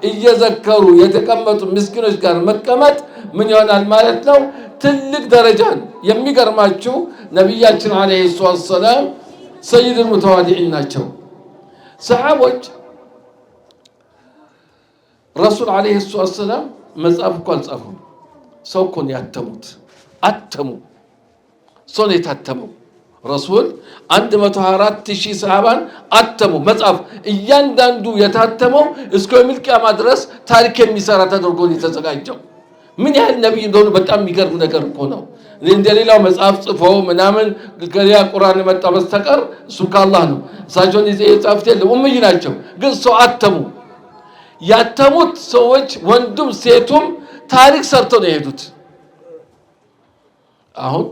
S5: እየዘከሩ የተቀመጡ ምስኪኖች ጋር መቀመጥ ምን ይሆናል ማለት ነው? ትልቅ ደረጃን የሚገርማችሁ ነብያችን አለይሂ ሰላም ሰይዱል ሙተዋዲዒን ናቸው። ሰሃቦች ረሱል አለይሂ ሰላም መጽሐፍ እኮ አልጻፉም። ሰው እኮ ነው ያተሙት። ሰው ነው የታተመው። ረሱል 124,000 ሰሃባን አተሙ። መጽሐፍ እያንዳንዱ የታተመው እስከ የውመል ቂያማ ድረስ ታሪክ የሚሰራ ተደርጎ የተዘጋጀው ምን ያህል ነብይ እንደሆኑ በጣም የሚገርም ነገር እኮ ነው። እንደሌላው መጽሐፍ ጽፈው ምናምን ከሌላ ቁርአን መጣ በስተቀር እሱ ከአላህ ነው። እሳቸውን የጻፉት የለም ኡምይ ናቸው። ግን ሰው አተሙ። ያተሙት ሰዎች ወንዱም ሴቱም ታሪክ ሰርተው ነው የሄዱት። አሁን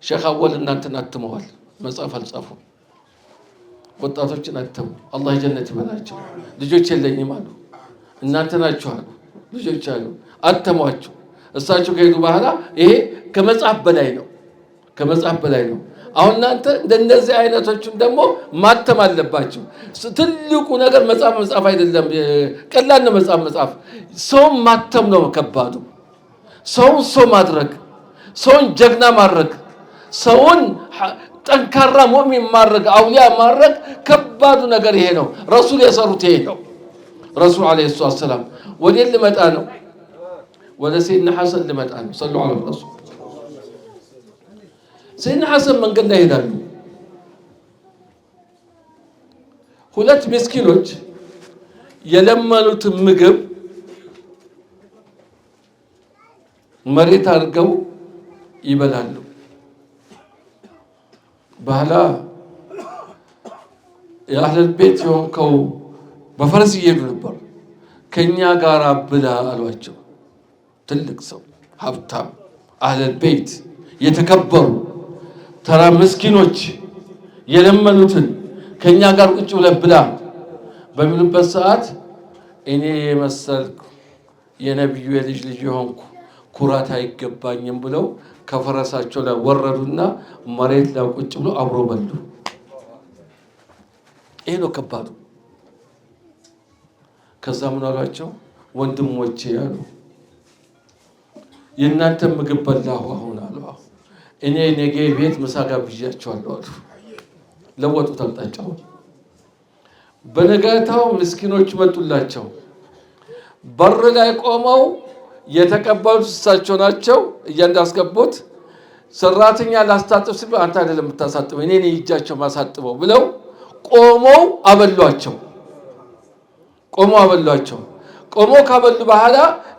S5: ሼክ አወል እናንተን አትመዋል፣ መጽሐፍ አልጻፉም። ወጣቶችን አተሙ። አላህ ጀነት ይበላቸው። ልጆች የለኝም አሉ። እናንተ ናችሁ አሉ። ልጆች አሉ አተሟቸው። እሳቸው ከሄዱ በኋላ ይሄ ከመጽሐፍ በላይ ነው፣ ከመጽሐፍ በላይ ነው። አሁን እናንተ እንደነዚህ አይነቶችን ደግሞ ማተም አለባችሁ። ትልቁ ነገር መጽሐፍ አይደለም፣ ቀላል ነው መጽሐፍ። ሰውን ማተም ነው ከባዱ። ሰውን ሰው ማድረግ፣ ሰውን ጀግና ማድረግ፣ ሰውን ጠንካራ ሙእሚን ማድረግ፣ አውሊያ ማድረግ ከባዱ ነገር ይሄ ነው። ረሱል የሰሩት ይሄ ነው። ረሱል አለይሂ ሰላም ወዴት ልመጣ ነው? ወደ ሰይድና ሐሰን ልመጣ ነው። ሰለላሁ ዐለይሂ ወሰለም ሰይድና ሐሰን መንገድ ላይ ሄዳሉ። ሁለት ምስኪኖች የለመኑትን ምግብ መሬት አድርገው ይበላሉ። ባህላ የአህለል ቤት የሆንከው በፈረስ እየሄዱ ነበር። ከኛ ጋር ብላ አሏቸው። ትልቅ ሰው ሀብታም አህለል ቤት የተከበሩ ተራ ምስኪኖች የለመኑትን ከኛ ጋር ቁጭ ብለህ ብላ በሚሉበት ሰዓት እኔ የመሰልኩ የነብዩ የልጅ የሆንኩ ኩራት አይገባኝም ብለው ከፈረሳቸው ላይ ወረዱና መሬት ላይ ቁጭ ብሎ አብሮ በሉ። ይሄ ነው ከባዱ። ከዛ ምን አሏቸው? ወንድሞቼ ያሉ የእናንተ ምግብ በላሁ አሁን አሉ። እኔ ነገ ቤት ምሳ ጋብዣቸዋለሁ አሉ። ለወጡት አቅጣጫው። በነጋታው ምስኪኖች መጡላቸው። በር ላይ ቆመው የተቀበሉት እሳቸው ናቸው። እያንዳስገቡት ሰራተኛ ላስታጥብ ሲል አንተ አይደለም የምታሳጥበው እኔ ነኝ እጃቸው ማሳጥበው ብለው ቆመው አበሏቸው። ቆሞ ካበሉ በኋላ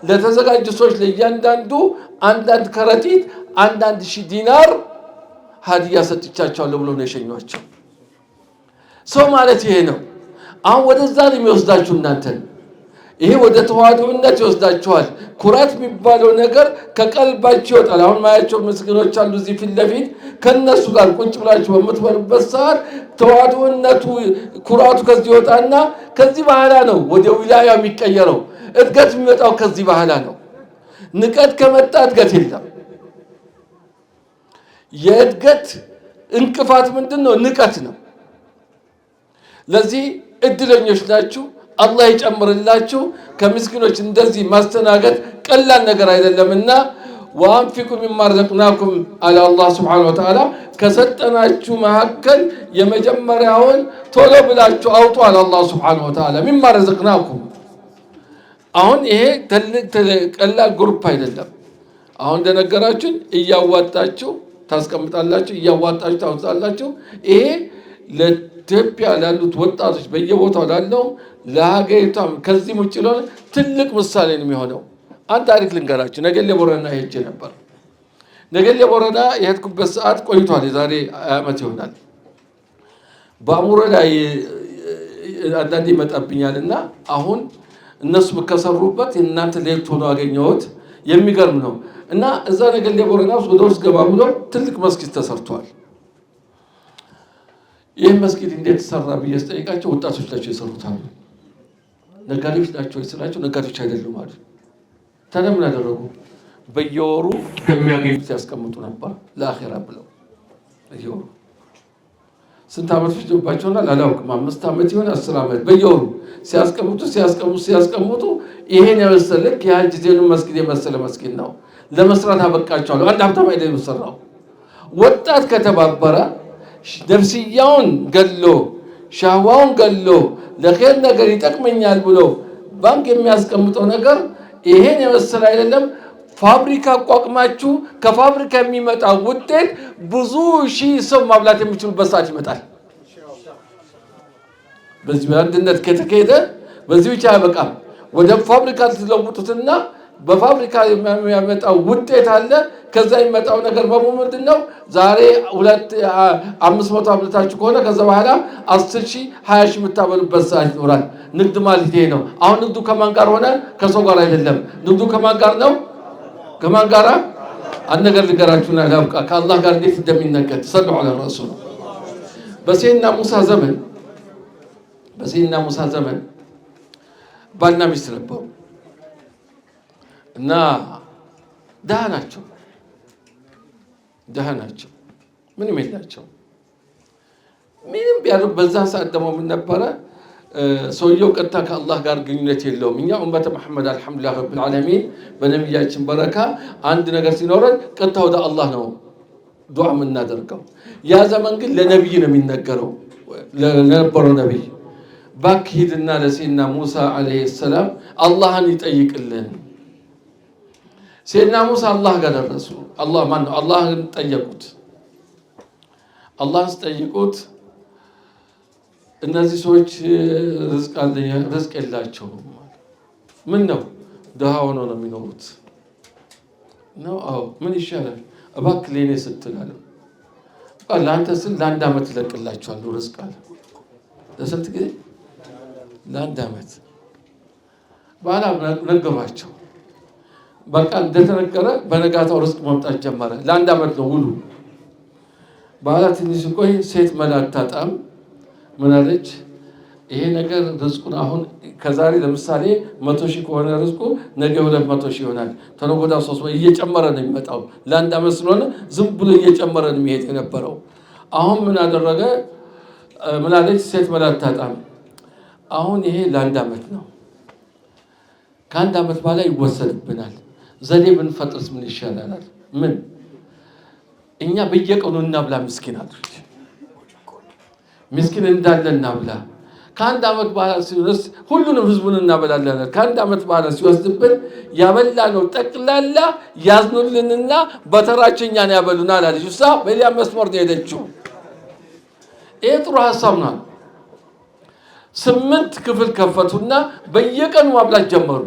S5: ለተዘጋጁ ሰዎች ለእያንዳንዱ አንዳንድ ከረጢት 1000 ዲናር ሀዲያ ሰጥቻቸዋለሁ ብለው ነው የሸኟቸው። ሰው ማለት ይሄ ነው። አሁን ወደዛ ነው የሚወስዳችሁ እናንተን። ይሄ ወደ ተዋዱነት ይወስዳችኋል። ኩራት የሚባለው ነገር ከቀልባችሁ ይወጣል። አሁን ማያቸው ምስኪኖች አሉ እዚህ ፊት ለፊት ከነሱ ጋር ቁጭ ብላችሁ በምትበሉበት ሰዓት ተዋዱነቱ ኩራቱ ከዚህ ይወጣና ከዚህ በኋላ ነው ወደ ዊላያ የሚቀየረው። እድገት የሚመጣው ከዚህ በኋላ ነው። ንቀት ከመጣ እድገት የለም። የእድገት እንቅፋት ምንድነው? ንቀት ነው። ለዚህ እድለኞች ናችሁ። አላህ ይጨምርላችሁ። ከምስኪኖች እንደዚህ ማስተናገድ ቀላል ነገር አይደለምና ወአንፊቁ ሚማ ረዘቅናኩም አለ አላህ ሱብሓነሁ ወተዓላ። ከሰጠናችሁ መካከል የመጀመሪያውን ቶሎ ብላችሁ አውጡ አለ አላህ ሱብሓነሁ ወተዓላ። ሚማ ረዘቅናኩም አሁን ይሄ ቀላል ግሩፕ አይደለም። አሁን እንደነገራችሁ እያዋጣችሁ ታስቀምጣላችሁ፣ እያዋጣችሁ ታውጣላችሁ። ይሄ ለኢትዮጵያ ላሉት ወጣቶች በየቦታው ላለው ለሀገሪቷም ከዚህ ውጭ ለሆነ ትልቅ ምሳሌ ነው የሚሆነው። አንድ ታሪክ ልንገራችሁ። ነገሌ ቦረና ሄጄ ነበር። ነገሌ ቦረና የሄድኩበት ሰዓት ቆይቷል። የዛሬ 20 ዓመት ይሆናል። በአእምሮ ላይ አንዳንዴ ይመጣብኛልና አሁን እነሱ ከሰሩበት እናንተ ሌት ሆኖ አገኘሁት። የሚገርም ነው። እና እዛ ነገሌ ቦረና ወደ ውስጥ ገባ ብሎ ትልቅ መስጊድ ተሰርቷል። ይህ መስጊድ እንዴት ተሰራ ብዬ ስጠይቃቸው ወጣቶች ናቸው የሰሩት አሉ። ነጋዴዎች ናቸው ስላቸው ነጋዴዎች አይደሉም አሉ። ታዲያ ምን አደረጉ? በየወሩ ከሚያገኙት ያስቀምጡ ነበር ለአኺራ ብለው። በየወሩ ስንት ዓመት ፈጅቶባቸውና አላውቅም፣ 5 ዓመት ይሆን 10 ዓመት በየወሩ ሲያስቀምጡ ይሄን የመሰለ የሐጅ ዜኑ መስጊድ የመሰለ መስጊድ ነው ለመስራት አበቃቸዋለሁ። አንድ ሀብታም አይደለም የሰራው። ወጣት ከተባበረ ነፍስያውን ገሎ ሻህዋውን ገሎ ለኸይር ነገር ይጠቅመኛል ብሎ ባንክ የሚያስቀምጠው ነገር ይሄን የመሰለ አይደለም። ፋብሪካ አቋቁማችሁ ከፋብሪካ የሚመጣ ውጤት ብዙ ሺህ ሰው ማብላት የሚችሉበት ሰዓት ይመጣል። በዚህ በአንድነት ከተካሄደ በዚህ ብቻ አይበቃም። ወደ ፋብሪካ ትለውጡትና በፋብሪካ የሚያመጣው ውጤት አለ። ከዛ የሚመጣው ነገር በሙሉ ምንድነው? ዛሬ 500 አብልታችሁ ከሆነ ከዛ በኋላ 10,000 20,000 የምታበሉበት ሰዓት ይኖራል። ንግድ ማለት ይሄ ነው። አሁን ንግዱ ከማን ጋር ሆነ? ከሰው ጋር አይደለም። ንግዱ ከማን ጋር ነው? ከማን ጋር? አንድ ነገር ልገራችሁና ላብቃ። ከአላህ ጋር እንዴት እንደሚነገድ ሰለላሁ ዐለይሂ ወሰለም። በሰይድና ሙሳ ዘመን ባልና ሚስት ነበሩ እና ደሃ ናቸው፣ ምንም የላቸው። ምንም ቢያደርጉ በዛ ሰዓት ደግሞ ምን ነበረ? ሰውየው ቀጥታ ከአላህ ጋር ግንኙነት የለውም። እኛ ኡመተ መሐመድ አልሐምዱሊላህ ረብል ዓለሚን በነቢያችን በረካ አንድ ነገር ሲኖረን ቀጥታ ወደ አላህ ነው ዱዓ የምናደርገው። ያ ዘመን ግን ለነቢይ ነው የሚነገረው። ለነበረው ነቢይ እባክህ ሂድና ለሰይድና ሙሳ ዓለይሂ ሰላም አላህን ይጠይቅልን። ሰይድና ሙሳ አላህ ጋር ደረሱ። አላህን ጠየቁት። አላህን ሲጠይቁት እነዚህ ሰዎች ርዝቅ የላቸውም። ምን ነው? ድሃ ሆነው ነው የሚኖሩት ነው? አዎ። ምን ይሻላል? እባክህ ለእኔ ስትል አለ። ለአንተ ስል ለ1 ዓመት እለቅላቸዋለሁ ርዝቅ አለ። ለስንት ጊዜ? ለ1 ዓመት። በኋላ ነገሯቸው። በቃ እንደተነገረ በነጋታው ርዝቅ መምጣት ጀመረ። ለ1 ዓመት ነው ውሉ። በኋላ ትንሽ ቆይ ሴት መላክ ታጣም ምን አለች? ይሄ ነገር ርዝቁን አሁን ከዛሬ ለምሳሌ 100,000 ከሆነ ርዝቁ ነገ 200,000 ይሆናል። ተነጎዳ 300 እየጨመረ ነው የሚመጣው። ለ1 ዓመት ስለሆነ ዝም ብሎ እየጨመረ ነው የሚሄድ የነበረው። አሁን ምን አደረገ? ምን አለች? ሴት መላክ ታጣም። አሁን ይሄ ለ1 ዓመት ነው። ከ1 ዓመት በኋላ ይወሰድብናል። ዘዴ ብንፈጥርስ ምን ይሻላል? ምን እኛ በየቀኑ እናብላ ምስኪን አድርግ ምስኪን እንዳለ እናብላ። ከ1 ዓመት በኋላ ሲወስድ ሁሉንም ህዝቡን እናበላለን። ከ1 ዓመት በኋላ ሲወስድብን ያበላ ነው ጠቅላላ ያዝኑልንና በተራችን እኛን ያበሉናል አለች። እሷ በሌላ መስመር ነው የሄደችው። ይሄ ጥሩ ሀሳብ ነው። 8 ክፍል ከፈቱና በየቀኑ ማብላት ጀመሩ።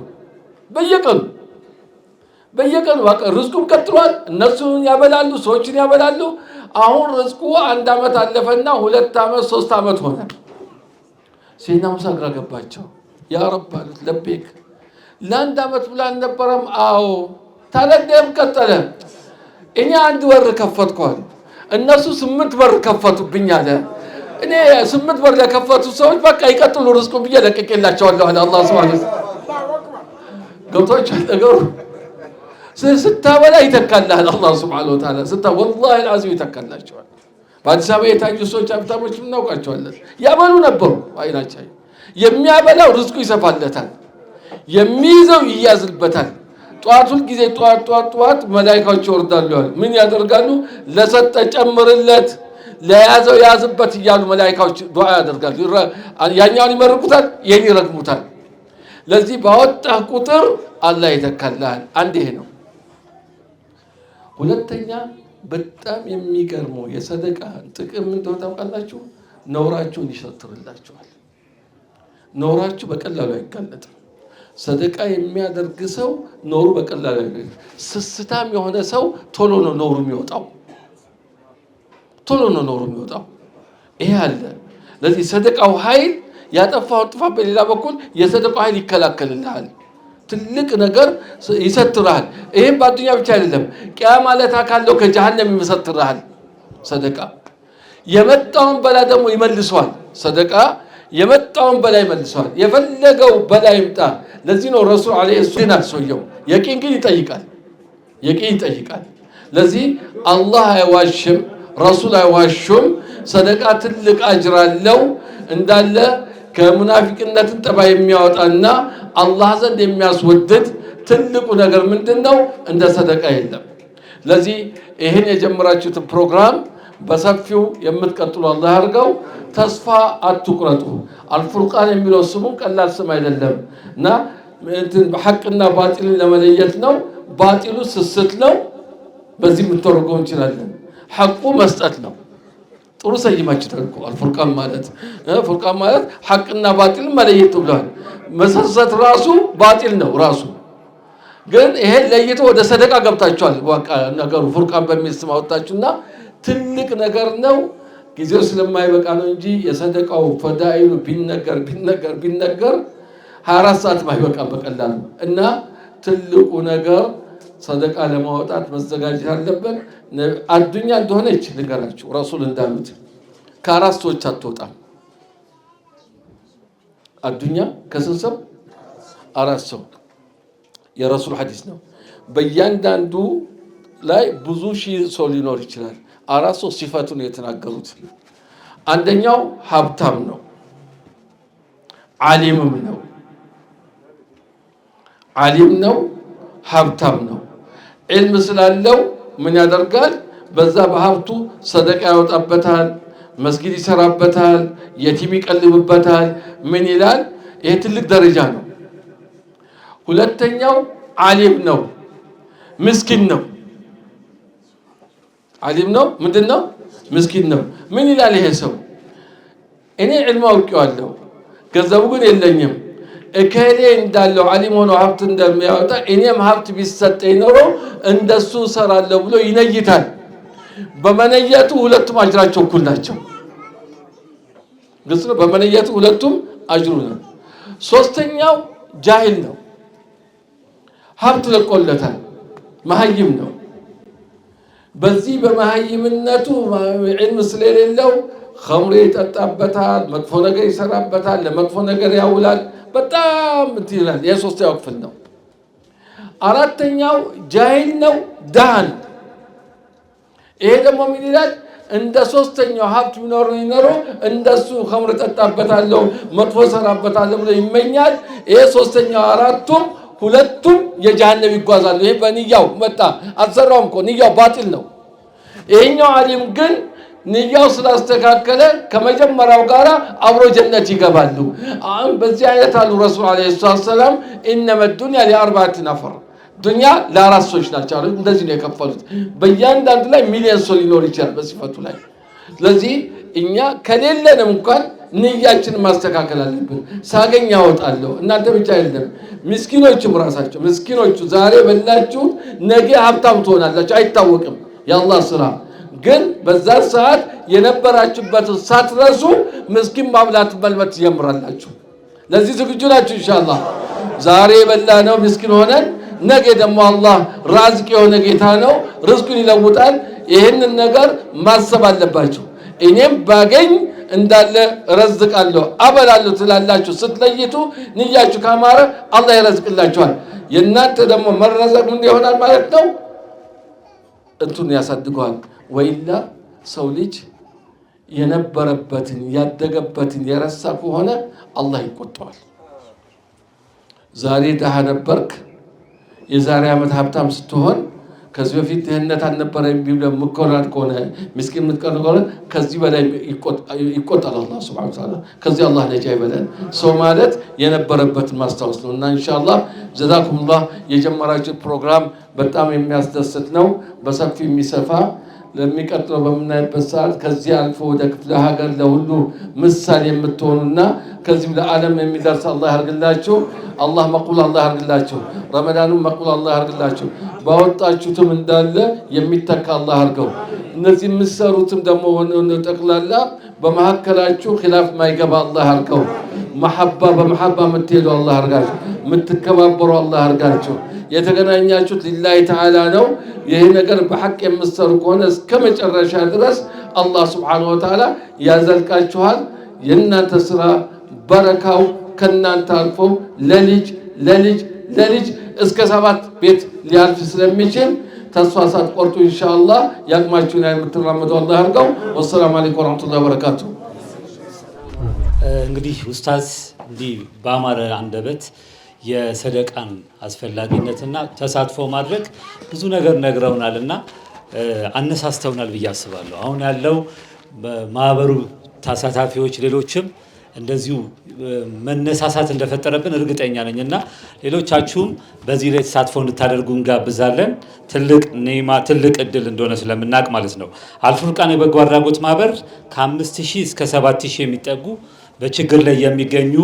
S5: በየቀኑ በቃ ርዝቁም ቀጥሏል። እነሱን ያበላሉ፣ ሰዎችን ያበላሉ። አሁን ርዝቁ 1 ዓመት አለፈና 2 ዓመት 3 ዓመት ሆነ። ሰይድና ሙሳ ግራ ገባቸው። ያ ረብ አሉት፣ ለቤክ ለ1 ዓመት ብላ አልነበረም? አዎ። ታለደም ቀጠለ። እኔ 1 በር ከፈትኳል፣ እነሱ 8 በር ከፈቱብኝ አለ። እኔ 8 በር ለከፈቱ ሰዎች በቃ ይቀጥሉ ርዝቁ ብዬ ለቅቄላቸዋለሁ አለ አላህ ሱብሓነሁ ወተዓላ። ገብቶቻል ነገሩ? ስታበላ ይተካልሃል አላህ ሱብሓነሁ ወተዓላ። ወላሂ አልዓዚም ይተካላቸዋል። በአዲስ አበባ የታዩ ሰዎች ሀብታሞች እናውቃቸዋለን። ያበሉ ነበሩ። አይናቸው የሚያበላው ርዝቁ ይሰፋለታል፣ የሚይዘው ይያዝልበታል። ጠዋት ሁልጊዜ ጠዋት መላኢካዎች ይወርዳሉ። ምን ያደርጋሉ? ለሰጠ ጨምርለት፣ ለያዘው ያዝበት እያሉ መላኢካዎች ዱዓ ያደርጋሉ። ያኛውን ይመርቁታል፣ ይሄን ይረግሙታል። ለዚህ ባወጣህ ቁጥር አላህ ይተካልሃል። አንድ ይሄ ነው። ሁለተኛ በጣም የሚገርመው የሰደቃ ጥቅም እንደሆነ ታውቃላችሁ? ነውራችሁን ይሸትርላችኋል። ነውራችሁ በቀላሉ አይጋለጥም። ሰደቃ የሚያደርግ ሰው ኖሩ በቀላሉ አይጋለጥም። ስስታም የሆነ ሰው ቶሎ ነው ኖሩ የሚወጣው። ይሄ አለ። ለዚህ ሰደቃው ኃይል ያጠፋውን ጥፋት በሌላ በኩል የሰደቃው ኃይል ይከላከልልሃል። ትልቅ ነገር ይሰትርሃል። ይሄም በአዱኛ ብቻ አይደለም፣ ቂያማ ዕለት ካለው ከጀሃነም ይሰትርሃል። ሰደቃ የመጣውን በላ ደግሞ ይመልሰዋል። ሰደቃ የመጣውን በላ ይመልሰዋል። የፈለገው በላ ይምጣ። ለዚህ ነው ረሱል አለይሂ ሰላም ሰውየው የቂን ግን ይጠይቃል። ለዚህ አላህ አይዋሽም፣ ረሱል አይዋሹም። ሰደቃ ትልቅ አጅር አለው እንዳለ ከሙናፊቅነትን ጠባይ የሚያወጣና አላህ ዘንድ የሚያስወድድ ትልቁ ነገር ምንድነው? እንደ ሰደቃ የለም። ለዚህ ይሄን የጀመራችሁትን ፕሮግራም በሰፊው የምትቀጥሉ አላህ ያርገው። ተስፋ አትቁረጡ። አልፉርቃን የሚለው ስሙ ቀላል ስም አይደለም እና ሐቅና ባጢልን ለመለየት ነው። ባጢሉ ስስት ነው። በዚህ የምትተረጎም እንችላለን። ሐቁ መስጠት ነው። ጥሩ ሰይማችሁ ተልኩ። አልፉርቃን ማለት ሐቅና ባጢል መለየት ብሏል። መሰሰት ራሱ ባጢል ነው ራሱ። ግን ይሄን ለይቶ ወደ ሰደቃ ገብታችኋል። በቃ ነገሩ ፉርቃን በሚል ስም አወጣችሁና ትልቅ ነገር ነው። ጊዜው ስለማይበቃ ነው እንጂ የሰደቃው ፈዳኢሉ ቢነገር 24 ሰዓት ማይበቃ በቀላሉ እና ትልቁ ነገር ሰደቃ ለማውጣት መዘጋጀት አለበት። አዱኛ እንደሆነች ንገራችሁ ረሱል እንዳሉት ከአራት ሰዎች አትወጣም። አዱኛ ከስንት ሰው? አራት ሰው። የረሱል ሐዲስ ነው። በእያንዳንዱ ላይ ብዙ ሺህ ሰው ሊኖር ይችላል። አራት ሰው ሲፈቱን የተናገሩት አንደኛው ሀብታም ነው፣ ዓሊምም ነው። ዓሊም ነው፣ ሀብታም ነው። ዒልም ስላለው ምን ያደርጋል? በዛ በሀብቱ ሰደቃ ያወጣበታል፣ መስጊድ ይሰራበታል፣ የቲም ይቀልብበታል። ምን ይላል? ይሄ ትልቅ ደረጃ ነው። ሁለተኛው ዓሊም ነው፣ ምስኪን ነው። ዓሊም ነው፣ ምንድን ነው? ምስኪን ነው። ምን ይላል ይሄ ሰው? እኔ ዒልም አውቄዋለሁ፣ ገንዘቡ ግን የለኝም። እከሌ እንዳለው ዓሊም ሆኖ ሀብት እንደሚያወጣ እኔም ሀብት ቢሰጠኝ ኖሮ እንደሱ እሰራለሁ ብሎ ይነይታል። በመነየቱ ሁለቱም አጅራቸው እኩል ናቸው። ግልጽ ነው። በመነየቱ ሁለቱም አጅሩ ነው። ሶስተኛው ጃሂል ነው፣ ሀብት ለቆለታል፣ መሀይም ነው። በዚህ በመሀይምነቱ ዒልም ስለሌለው ኸምር ይጠጣበታል፣ መጥፎ ነገር ይሰራበታል፣ ለመጥፎ ነገር ያውላል። በጣም ይላል። የሶስተኛው ክፍል ነው። አራተኛው ጃሂል ነው፣ ድሃ ነው። ይሄ ደግሞ ምን ይላል? እንደ ሶስተኛው ሀብት ቢኖር ይኖሮ እንደሱ ኸምር ጠጣበታለሁ፣ መጥፎ ሰራበታለሁ ብሎ ይመኛል። ይሄ ሶስተኛው አራቱም ሁለቱም የጀሃነም ይጓዛሉ። ይሄ በንያው መጣ፣ አልሰራውም እኮ ንያው ባጢል ነው። ይሄኛው ዓሊም ግን ንያው ስላስተካከለ ከመጀመሪያው ጋር አብሮ ጀነት ይገባሉ። አሁን በዚህ አይነት አሉ ረሱል አለይሂ ሰላም ኢነመ ዱንያ ሊአርባዕቲ ነፈር፣ ዱንያ ለአራት ሰዎች ናቸው አሉ። እንደዚህ ነው የከፈሉት። በእያንዳንዱ ላይ ሚሊዮን ሰው ሊኖር ይችላል በሲፈቱ ላይ። ስለዚህ እኛ ከሌለንም እንኳን ንያችን ማስተካከል አለብን። ሳገኝ ያወጣለሁ። እናንተ ብቻ አይደለም፣ ምስኪኖችም ራሳቸው ምስኪኖቹ ዛሬ በላችሁ ነገ ሀብታም ትሆናላችሁ፣ አይታወቅም። የአላህ ስራ ግን በዛ ሰዓት የነበራችሁበትን ሳትረሱ ምስኪን ማብላት መልመድ ትጀምራላችሁ። ለዚህ ዝግጁ ናችሁ? ኢንሻአላህ ዛሬ በላነው ምስኪን ሆነን ነገ ደግሞ አላህ ራዝቅ የሆነ ጌታ ነው፣ ርዝቁን ይለውጣል። ይህንን ነገር ማሰብ አለባችሁ። እኔም ባገኝ እንዳለ ረዝቃለሁ አበላለሁ ትላላችሁ። ስትለይቱ ንያችሁ ካማረ አላህ ይረዝቅላችኋል። የእናንተ ደግሞ መረዘቅ ምን ይሆናል ማለት ነው? እንቱን ያሳድገዋል። ወይላ ሰው ልጅ የነበረበትን ያደገበትን የረሳ ከሆነ አላህ ይቆጣዋል። ዛሬ ድሃ ነበርክ፣ የዛሬ ዓመት ሀብታም ስትሆን ከዚህ በፊት ድህነት አልነበረ የሚለው ምኮራት ከሆነ ምስኪን የምትቀር ከሆነ ከዚህ በላይ ይቆጣል አላህ ሱብሓነሁ ወተዓላ። ከዚህ አላህ ነጃ ይበለን። ሰው ማለት የነበረበትን ማስታወስ ነው። እና ኢንሻአላህ ጀዛኩሙላህ። የጀመራችሁት ፕሮግራም በጣም የሚያስደስት ነው፣ በሰፊ የሚሰፋ ለሚቀጥለው በምናይበት ሰዓት ከዚህ አልፎ ወደ ክፍለ ሀገር ለሁሉ ምሳሌ የምትሆኑና ከዚህም ለዓለም የሚደርስ አላህ ያርግላችሁ። አላህ መቅቡል አላህ ያርግላችሁ። ረመዳኑን መቅቡል አላህ ያርግላችሁ። ባወጣችሁትም እንዳለ የሚተካ አላህ አርገው። እነዚህ የምትሰሩትም ደግሞ ጠቅላላ በመካከላችሁ ኺላፍ ማይገባ አላህ አርገው። መሐባ በመሐባ የምትሄዱ አላህ አርጋችሁ፣ የምትከባበሩ አላህ አርጋችሁ። የተገናኛችሁት ሊላሂ ተዓላ ነው። ይሄ ነገር በሐቅ የምትሰሩ ከሆነ እስከ መጨረሻ ድረስ አላህ ሱብሓነሁ ወተዓላ ያዘልቃችኋል። የእናንተ ስራ በረካው ከእናንተ አልፎ ለልጅ ለልጅ ለልጅ እስከ 7 ቤት ሊያልፍ ስለሚችል ተስፋ ሳትቆርጡ ኢንሻአላህ ያቅማችሁን የምትራመዱ አላህ ያርገው። ወሰላሙ አለይኩም ወራህመቱላሂ ወበረካቱ።
S6: እንግዲህ ኡስታዝ እንዲህ በአማረ አንደበት የሰደቃን አስፈላጊነትና ተሳትፎ ማድረግ ብዙ ነገር ነግረውናልና አነሳስተውናል ብዬ አስባለሁ። አሁን ያለው ማህበሩ ተሳታፊዎች ሌሎችም እንደዚሁ መነሳሳት እንደፈጠረብን እርግጠኛ ነኝና ሌሎቻችሁም በዚህ ላይ ተሳትፎ እንድታደርጉ እንጋብዛለን። ትልቅ ኔማ ትልቅ እድል እንደሆነ ስለምናውቅ ማለት ነው። አልፉርቃን የበጎ አድራጎት ማህበር ከ5000 እስከ 7000 የሚጠጉ በችግር ላይ የሚገኙ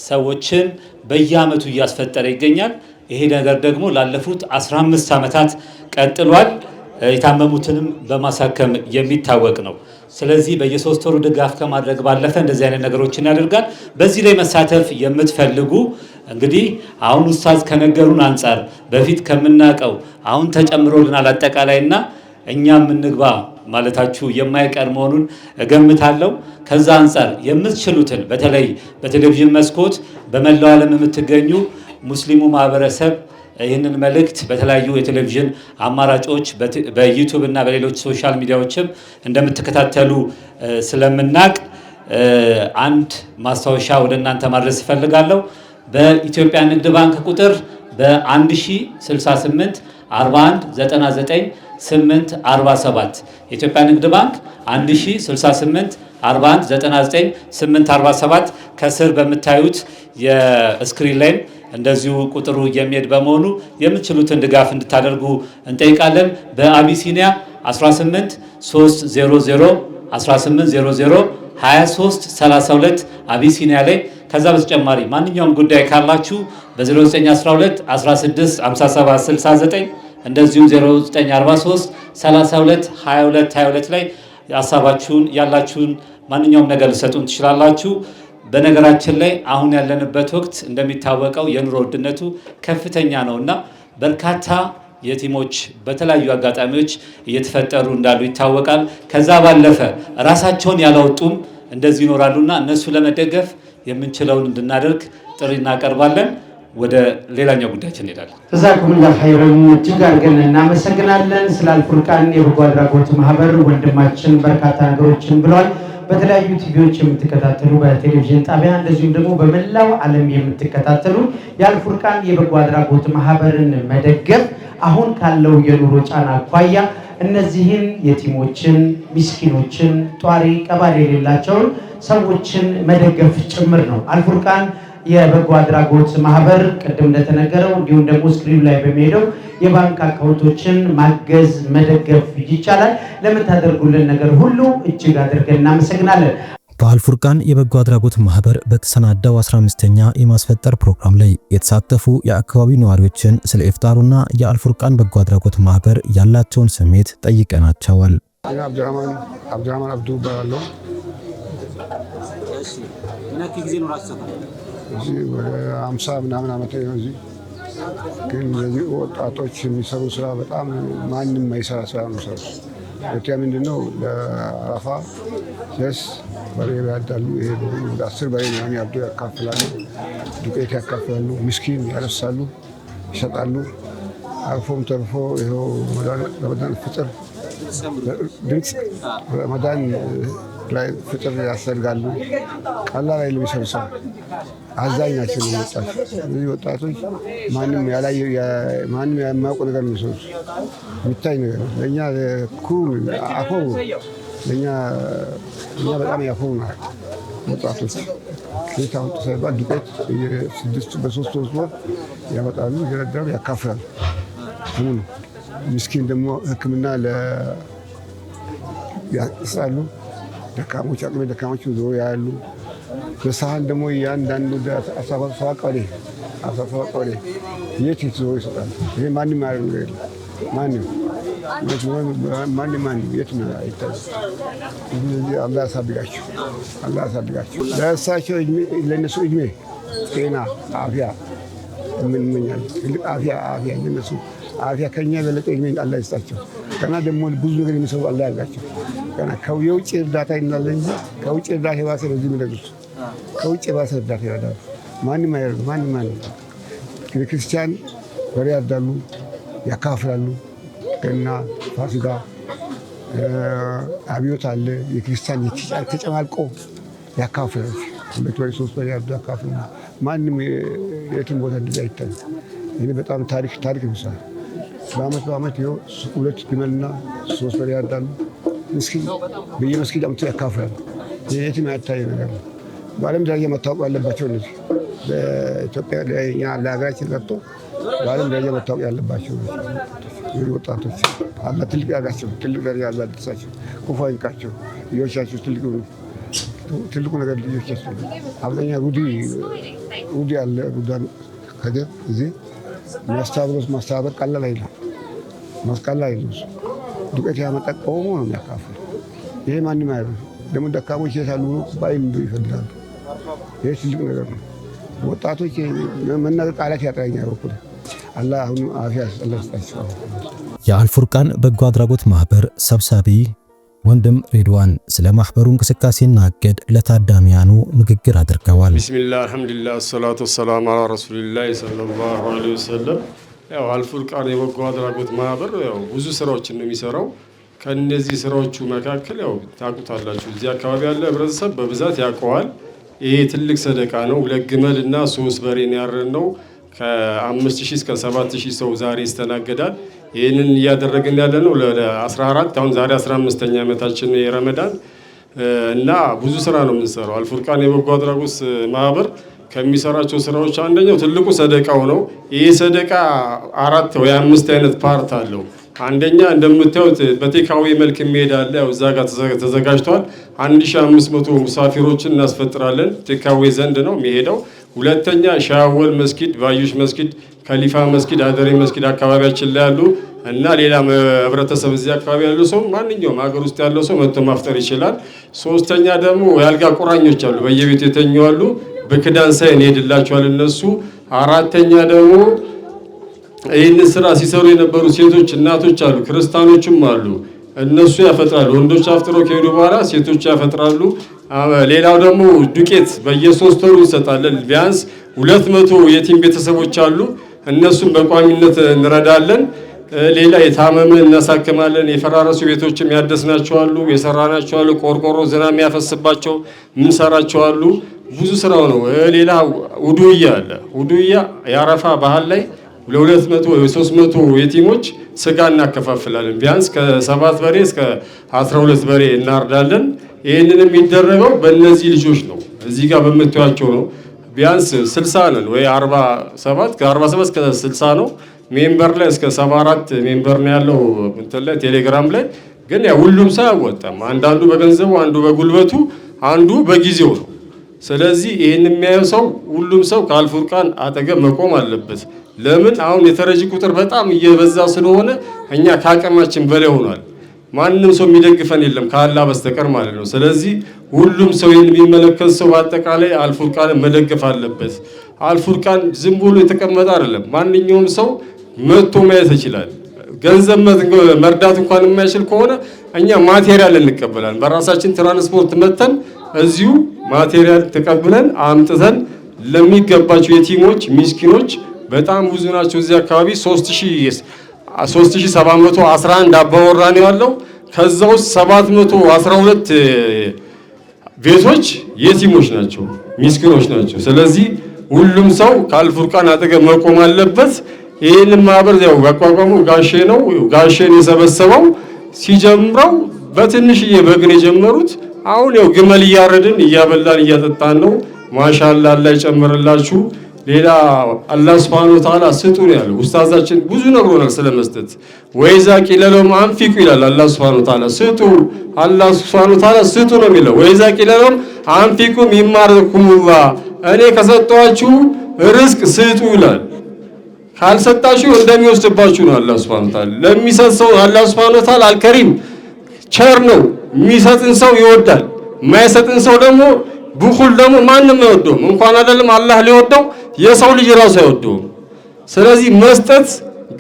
S6: ሰዎችን በየአመቱ እያስፈጠረ ይገኛል። ይሄ ነገር ደግሞ ላለፉት 15 ዓመታት ቀጥሏል። የታመሙትንም በማሳከም የሚታወቅ ነው። ስለዚህ በየ3 ወሩ ድጋፍ ከማድረግ ባለፈ እንደዚህ አይነት ነገሮችን ያደርጋል። በዚህ ላይ መሳተፍ የምትፈልጉ እንግዲህ አሁን ኡስታዝ ከነገሩን አንጻር በፊት ከምናቀው አሁን ተጨምሮልናል አጠቃላይና እኛም እንግባ ማለታችሁ የማይቀር መሆኑን እገምታለሁ። ከዛ አንጻር የምትችሉትን በተለይ በቴሌቪዥን መስኮት በመላው ዓለም የምትገኙ ሙስሊሙ ማህበረሰብ ይህንን መልእክት በተለያዩ የቴሌቪዥን አማራጮች በዩቲዩብ እና በሌሎች ሶሻል ሚዲያዎችም እንደምትከታተሉ ስለምናቅ አንድ ማስታወሻ ወደ እናንተ ማድረስ እፈልጋለሁ። በኢትዮጵያ ንግድ ባንክ ቁጥር በ1068 41 99 847 የኢትዮጵያ ንግድ ባንክ 1068 41 99 847 ከስር በምታዩት የስክሪን ላይ እንደዚሁ ቁጥሩ የሚሄድ በመሆኑ የምትችሉትን ድጋፍ እንድታደርጉ እንጠይቃለን። በአቢሲኒያ 18 300 1800 23 32 አቢሲኒያ ላይ ከዛ በተጨማሪ ማንኛውም ጉዳይ ካላችሁ በ0912 16 57 69 እንደዚሁም 0943 32 22 22 ላይ ሀሳባችሁን ያላችሁን ማንኛውም ነገር ልሰጡን ትችላላችሁ። በነገራችን ላይ አሁን ያለንበት ወቅት እንደሚታወቀው የኑሮ ውድነቱ ከፍተኛ ነውና በርካታ የቲሞች በተለያዩ አጋጣሚዎች እየተፈጠሩ እንዳሉ ይታወቃል። ከዛ ባለፈ ራሳቸውን ያላወጡም እንደዚህ ይኖራሉና እነሱ ለመደገፍ የምንችለውን እንድናደርግ ጥሪ እናቀርባለን። ወደ ሌላኛው ጉዳያችን እንሄዳለን።
S8: ጀዛኩሙላህ ኸይረን እጅግ አድርገን እናመሰግናለን። ስለ አልፉርቃን የበጎ አድራጎት ማህበር ወንድማችን በርካታ ነገሮችን ብሏል። በተለያዩ ቲቪዎች የምትከታተሉ በቴሌቪዥን ጣቢያ እንደዚሁም ደግሞ በመላው ዓለም የምትከታተሉ የአልፉርቃን የበጎ አድራጎት ማህበርን መደገፍ አሁን ካለው የኑሮ ጫና አኳያ እነዚህን የቲሞችን፣ ሚስኪኖችን፣ ጧሪ ቀባሪ የሌላቸውን ሰዎችን መደገፍ ጭምር ነው። አልፉርቃን የበጎ አድራጎት ማህበር ቅድም እንደተነገረው እንዲሁም ደግሞ ስክሪን ላይ በሚሄደው የባንክ አካውንቶችን ማገዝ መደገፍ ይቻላል። ለምታደርጉልን ነገር ሁሉ እጅግ አድርገን እናመሰግናለን።
S7: በአልፉርቃን የበጎ አድራጎት ማህበር በተሰናዳው 15ኛ የማስፈጠር ፕሮግራም ላይ የተሳተፉ የአካባቢው ነዋሪዎችን ስለ ኢፍጣሩና የአልፉርቃን በጎ አድራጎት ማህበር ያላቸውን ስሜት ጠይቀናቸዋል።
S1: አብዱራህማን አብዱ እባላለሁ። እዚህ ወደ 50 ምናምን ዓመት ነው። እዚህ ግን እነዚህ ወጣቶች የሚሰሩ ስራ በጣም ማንም የማይሰራ ስራ ነው የሚሰሩት። ኢትዮጵያ ምንድነው ለአረፋ ደስ በሬ ያዳሉ። ይሄ ወደ 10 በሬ ነው ያርዱ፣ ያካፍላሉ፣ ዱቄት ያካፍላሉ፣ ምስኪን ያለብሳሉ፣ ይሰጣሉ። አልፎም ተርፎ ይኸው ረመዳን ፍጥር ድምፅ ረመዳን ላይ ፍጥር ያሰርጋሉ። ቀላል ላይ የሚሰሩ ሰው አዛኝ ናቸው ወጣቶች። እነዚህ ወጣቶች ማንም ያላየው ማንም የማያውቁ ነገር ነው የሚሰሩት። የሚታይ ነገር ነው። ለእኛ ኩሩ አኮሩ ለእኛ በጣም ያኮሩ ወጣቶች። ከየት አመጡ ሳይባል ዱቄት በ3 ወር ያመጣሉ፣ ይደረደራሉ፣ ያካፍላሉ። ሙሉ ምስኪን ደግሞ ሕክምና ያስራሉ። ደካሞች አቅመ ደካሞች ዞሮ ያሉ በሳህን ደግሞ እያንዳንዱ 17 ቀበሌ የት ዞሮ ይሰጣሉ። ይሄ ማንም ያደርግ ነገር የለም። ማንም የት ነው አይታል። አላህ ያሳድጋቸው፣ አላህ ያሳድጋቸው። ለእሳቸው ለእነሱ እድሜ፣ ጤና፣ አፍያ እንመኛለን። ትልቅ አፍያ ለእነሱ አፍያ ከኛ የበለጠ እድሜ አላህ ይስጣቸው። ገና ደግሞ ብዙ ነገር የሚሰሩ አላህ ያርጋቸው። ገና የውጭ እርዳታ ይላለን እንጂ ከውጭ እርዳታ የባሰ ነው። እዚህ የሚደርሱት ከውጭ የባሰ እርዳታ ይረዳሉ። ማንም አያደርግም። ማንም ክርስቲያን በሬ ያርዳሉ፣ ያካፍላሉ። ገና ፋሲካ አብዮት አለ። የክርስቲያን ተጨማልቆ ያካፍላሉ። 2 በሬ 3 በሬ ያርዱ፣ ያካፍላሉ። ማንም የትም ቦታ እንደዚህ አይታይም። ይህ በጣም ታሪክ ይመስላል። በአመት ይኸው 2 ግመልና 3 በሬ ያርዳሉ። ምስኪን በየመስጊድ አምጥተው ያካፍላሉ። የትም ያልታየ ነገር ነው። በዓለም ደረጃ መታወቅ ያለባቸው እነዚህ በኢትዮጵያ ለሀገራችን ቀርቶ በዓለም ደረጃ መታወቅ ያለባቸው ወጣቶች አላህ ትልቅ ያርጋቸው፣ ትልቅ ደረጃ አላህ ያድርሳቸው፣ ክፉ አይንካቸው። ልጆቻቸው ትልቁ ነገር ልጆቻቸው። አብዛኛው ሩዲ አለ ሩዳን ከደር እዚህ የሚያስተባብሩት ማስተባበር ቀላል አይደለም። ማስቀላል አይደለም። ዱቄት ያመጣ ቆሞ ነው የሚያካፍል። ይሄ ማንም አይደለም። ደግሞ ደካሞች የታሉ ባይም ይፈልጋሉ። ይሄ ትልቅ ነገር ነው። ወጣቶች መናገር ቃላት ያጥራኛል። ወኩል አላህ አሁን አፊያ ሰለስታቸው
S7: የአልፉርቃን በጎ አድራጎት ማህበር ሰብሳቢ ወንድም ሬድዋን ስለ ማህበሩ እንቅስቃሴና እቅድ ለታዳሚያኑ ንግግር አድርገዋል።
S2: ቢስሚላህ አልሐምዱሊላህ ሰላቱ ወሰላሙ ዐላ ረሱሊላህ ሰለላሁ ዐለይሂ ወሰለም። ያው አልፉርቃን የበጎ አድራጎት ማህበር ያው ብዙ ስራዎችን ነው የሚሰራው። ከነዚህ ስራዎቹ መካከል ያው ታውቁታላችሁ፣ እዚህ አካባቢ ያለ ህብረተሰብ በብዛት ያውቀዋል። ይሄ ትልቅ ሰደቃ ነው። 2 ግመል እና 3 በሬን ያረድነው ከ5000 እስከ 7000 ሰው ዛሬ ይስተናገዳል። ይህንን እያደረግን ያለ ነው ለ14 አሁን ዛሬ 15ኛ ዓመታችን የረመዳን እና ብዙ ስራ ነው የምንሰራው። አልፉርቃን የበጎ አድራጎት ማህበር ከሚሰራቸው ስራዎች አንደኛው ትልቁ ሰደቃው ነው። ይህ ሰደቃ 4 ወይ 5 አይነት ፓርት አለው። አንደኛ እንደምታዩት በቴካዊ መልክ የሚሄድ አለ። ያው እዛ ጋር ተዘጋጅቷል። 1500 ሙሳፊሮችን እናስፈጥራለን። ቴካዊ ዘንድ ነው የሚሄደው። ሁለተኛ ሻወል መስጊድ፣ ባዩሽ መስጊድ፣ ከሊፋ መስጊድ፣ አደሬ መስጊድ አካባቢያችን ላይ ያሉ እና ሌላ ህብረተሰብ እዚህ አካባቢ ያለው ሰው ማንኛውም ሀገር ውስጥ ያለው ሰው መጥቶ ማፍጠር ይችላል። ሶስተኛ ደግሞ ያልጋ ቁራኞች አሉ፣ በየቤቱ የተኙ አሉ። በክዳን ሳይን ሄድላቸዋል እነሱ። አራተኛ ደግሞ ይህንን ስራ ሲሰሩ የነበሩ ሴቶች እናቶች አሉ፣ ክርስቲያኖችም አሉ። እነሱ ያፈጥራሉ። ወንዶች አፍጥረው ከሄዱ በኋላ ሴቶች ያፈጥራሉ። ሌላው ደግሞ ዱቄት በየ3 ወሩ እንሰጣለን። ቢያንስ 200 የቲም ቤተሰቦች አሉ። እነሱም በቋሚነት እንረዳለን። ሌላ የታመመ እናሳክማለን። የፈራረሱ ቤቶችም ያደስናቸው አሉ፣ የሰራናቸው አሉ። ቆርቆሮ ዝናብ ያፈስባቸው ምንሰራቸው አሉ። ብዙ ስራው ነው። ሌላ ውዱያ አለ። ውዱያ የአረፋ ባህል ላይ ለ200 ወይ 300 የቲሞች ስጋ እናከፋፍላለን። ቢያንስ ከ7 በሬ እስከ 12 በሬ እናርዳለን። ይህንን የሚደረገው በእነዚህ ልጆች ነው። እዚህ ጋር በምታዩቸው ነው። ቢያንስ 60 ነን ወይ 47 ከ47 እስከ 60 ነው። ሜምበር ላይ እስከ 74 ሜምበር ነው ያለው እንትን ላይ ቴሌግራም ላይ። ግን ያ ሁሉም ሰው አያወጣም። አንዳንዱ በገንዘቡ፣ አንዱ በጉልበቱ፣ አንዱ በጊዜው ነው። ስለዚህ ይህን የሚያየው ሰው ሁሉም ሰው ከአልፉርቃን አጠገብ መቆም አለበት። ለምን አሁን የተረጂ ቁጥር በጣም እየበዛ ስለሆነ እኛ ከአቅማችን በላይ ሆኗል። ማንም ሰው የሚደግፈን የለም ከአላህ በስተቀር ማለት ነው። ስለዚህ ሁሉም ሰው የሚመለከት ሰው በአጠቃላይ አልፉርቃን መደገፍ አለበት። አልፉርቃን ዝም ብሎ የተቀመጠ አይደለም። ማንኛውም ሰው መጥቶ ማየት ይችላል። ገንዘብ መርዳት እንኳን የማይችል ከሆነ እኛ ማቴሪያል እንቀበላለን። በራሳችን ትራንስፖርት መተን እዚሁ ማቴሪያል ተቀብለን አምጥተን ለሚገባቸው የቲሞች ሚስኪኖች በጣም ብዙ ናቸው። እዚህ አካባቢ 3711 አባወራ ነው ያለው። ከዛ ውስጥ 712 ቤቶች የቲሞች ናቸው፣ ሚስኪኖች ናቸው። ስለዚህ ሁሉም ሰው ከአልፉርቃን አጠገብ መቆም አለበት። ይህንን ማህበር ያው ያቋቋመው ጋሼ ነው። ጋሼን የሰበሰበው ሲጀምረው በትንሽዬ በግን የጀመሩት አሁን ያው ግመል እያረድን እያበላን እያጠጣን ነው። ማሻአላ አላህ ይጨምርላችሁ። ሌላ አላህ Subhanahu Wa Ta'ala ስጡ ነው ያለው። ኡስታዛችን ብዙ ነግሮናል ስለመስጠት። ወይዛ ቂለሎም አንፊቁ ይላል አላህ Subhanahu Wa Ta'ala። ስጡ አላህ Subhanahu Wa Ta'ala ስጡ ነው የሚለው። ወይዛ ቂለሎም አንፊቁ ሚማረኩሙላህ፣ እኔ ከሰጣችሁ ርዝቅ ስጡ ይላል። ካልሰጣችሁ እንደሚወስድባችሁ ነው አላህ Subhanahu Wa Ta'ala። ለሚሰጥ ሰው አላህ Subhanahu Wa Ta'ala አልከሪም ቸር ነው። የሚሰጥን ሰው ይወዳል። የማይሰጥን ሰው ደግሞ ብኹል ደግሞ ማንም አይወደውም። እንኳን አይደለም አላህ ሊወደው የሰው ልጅ ራሱ አይወደውም። ስለዚህ መስጠት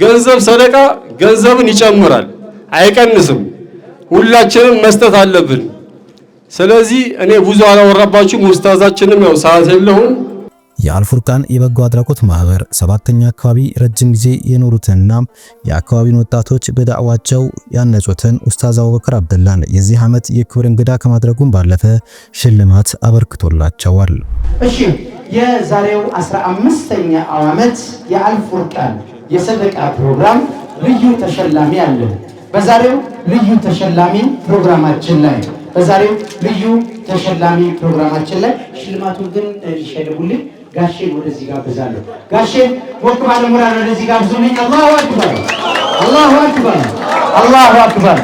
S2: ገንዘብ ሰደቃ ገንዘብን ይጨምራል አይቀንስም። ሁላችንም መስጠት አለብን። ስለዚህ እኔ ብዙ አላወራባችሁም። ኡስታዛችንም ያው ሰዓት የለውም።
S7: የአልፉርቃን የበጎ አድራጎት ማህበር 7ኛ አካባቢ ረጅም ጊዜ የኖሩትንና የአካባቢውን ወጣቶች በዳዕዋቸው ያነጹትን ኡስታዝ አቡበከር አብደላን የዚህ ዓመት የክብር እንግዳ ከማድረጉም ባለፈ ሽልማት አበርክቶላቸዋል።
S8: እሺ የዛሬው 15ኛ ዓመት የአልፉርቃን የሰደቃ ፕሮግራም ልዩ ተሸላሚ አለ። በዛሬው ልዩ ተሸላሚ ፕሮግራማችን ላይ ሽልማቱን ግን ይሸልሙልኝ ጋሼን ወደዚህ ጋብዛለሁ። ጋሼን ሞቅ ባለ ሙራድ ወደዚህ ጋብዙልኝ። አላሁ አክበር፣ አላሁ አክበር፣ አላሁ አክበር።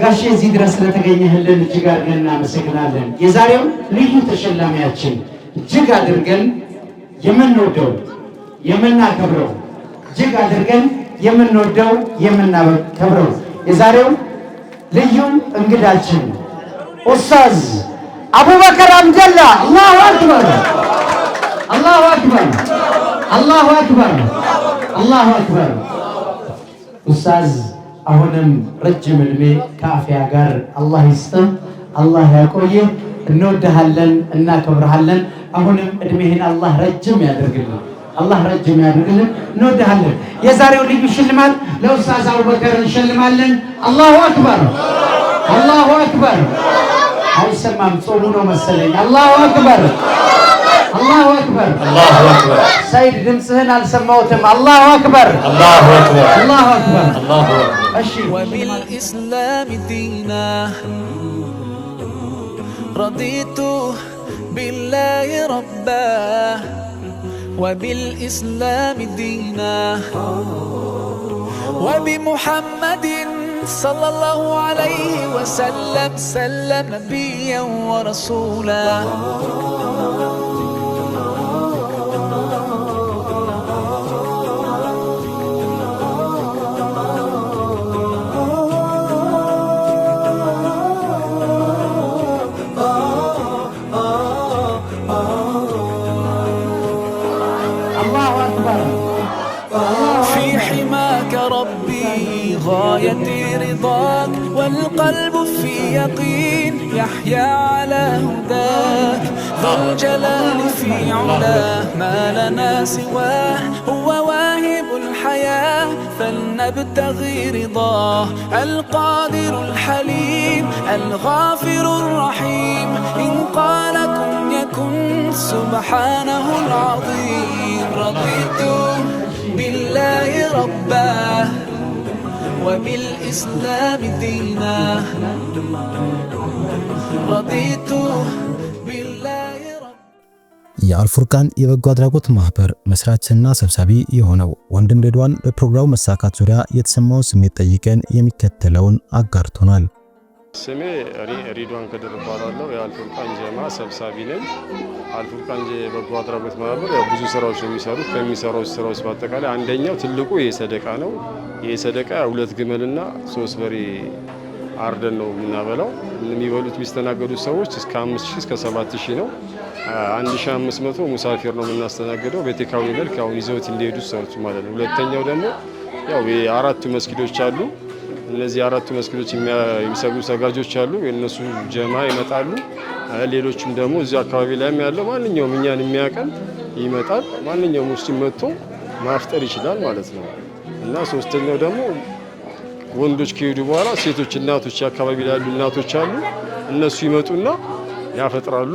S8: ጋሼ እዚህ ድረስ ስለተገኘህልን እጅግ አድርገን እናመሰግናለን። የዛሬው ልዩ ተሸላሚያችን እጅግ አድርገን የምንወደው የምናከብረው እጅግ አድርገን የምንወደው የምናከብረው የዛሬው ልዩ እንግዳችን ኡስታዝ አቡበከር አብደላ። አላሁ አክበር አላሁ አክበር አላሁ አክበር አላሁ አክበር። ኡስታዝ አሁንም ረጅም ዕድሜ ከአፍያ ጋር አላህ ይስጥህ፣ አላህ ያቆይህ። እንወድሃለን፣ እናከብርሃለን። አሁንም ዕድሜህን አላህ ረጅም ያደርግልን፣ አላህ ረጅም ያደርግልን። እንወድሃለን። የዛሬው ልዩ ሽልማት ለኡስታዝ አቡበከር እንሸልማለን። አላሁ አክበር አላሁ አክበር። አይሰማም፣ ጾሙ ነው መሰለኝ። አላሁ አክበር አላሁ አክበር አላሁ አክበር። ሰይድ ድምፅህን አልሰማሁትም። አላሁ አክበር አላሁ አክበር አላሁ አክበር አላሁ አክበር። እሺ
S12: وبالإسلام دينا رضيت بالله ربا وبالإسلام دينا وبمحمد صلى الله عليه وسلم سلم نبيا ورسولا غايتي رضاك والقلب في يقين يحيا على هداك ذو الجلال في علاه ما لنا سواه هو واهب الحياة فلنبتغي رضاه القادر الحليم الغافر الرحيم إن قال كن يكن سبحانه العظيم رضيت بالله ربا وبالإسلام دينا رضيت بالله رب
S7: የአልፉርቃን የበጎ አድራጎት ማህበር መስራችና ሰብሳቢ የሆነው ወንድም ሬድዋን በፕሮግራሙ መሳካት ዙሪያ የተሰማው ስሜት ጠይቀን የሚከተለውን አጋርቶናል።
S2: ስሜ ሬድዋን ከድር እባላለሁ። የአልፉርቃን ጀማ ሰብሳቢ ነኝ። አልፉርቃን የበጎ አድራጎት ማህበር ያው ብዙ ስራዎች ነው የሚሰሩት። ከሚሰራው ስራዎች በአጠቃላይ አንደኛው ትልቁ የሰደቃ ነው። የሰደቃ 2 ግመልና 3 በሬ አርደን ነው የምናበላው። የሚበሉት የሚስተናገዱት ሰዎች እስከ 5000 እስከ 7000 ነው። 1500 ሙሳፊር ነው የምናስተናግደው በቴካዊ መልክ አሁን ይዘውት እንዲሄዱ ሰዎች ማለት ነው። ሁለተኛው ደግሞ ያው የአራቱ መስጊዶች አሉ። እነዚህ አራቱ መስጊዶች የሚሰግዱ ሰጋጆች አሉ። የነሱ ጀማ ይመጣሉ። ሌሎችም ደግሞ እዚህ አካባቢ ላይ ያለው ማንኛውም እኛን የሚያቀን ይመጣል። ማንኛውም ሙስሊም መጥቶ ማፍጠር ይችላል ማለት ነው። እና ሶስተኛው ደግሞ ወንዶች ከሄዱ በኋላ ሴቶች እናቶች አካባቢ ላይ ያሉ እናቶች አሉ። እነሱ ይመጡና ያፈጥራሉ።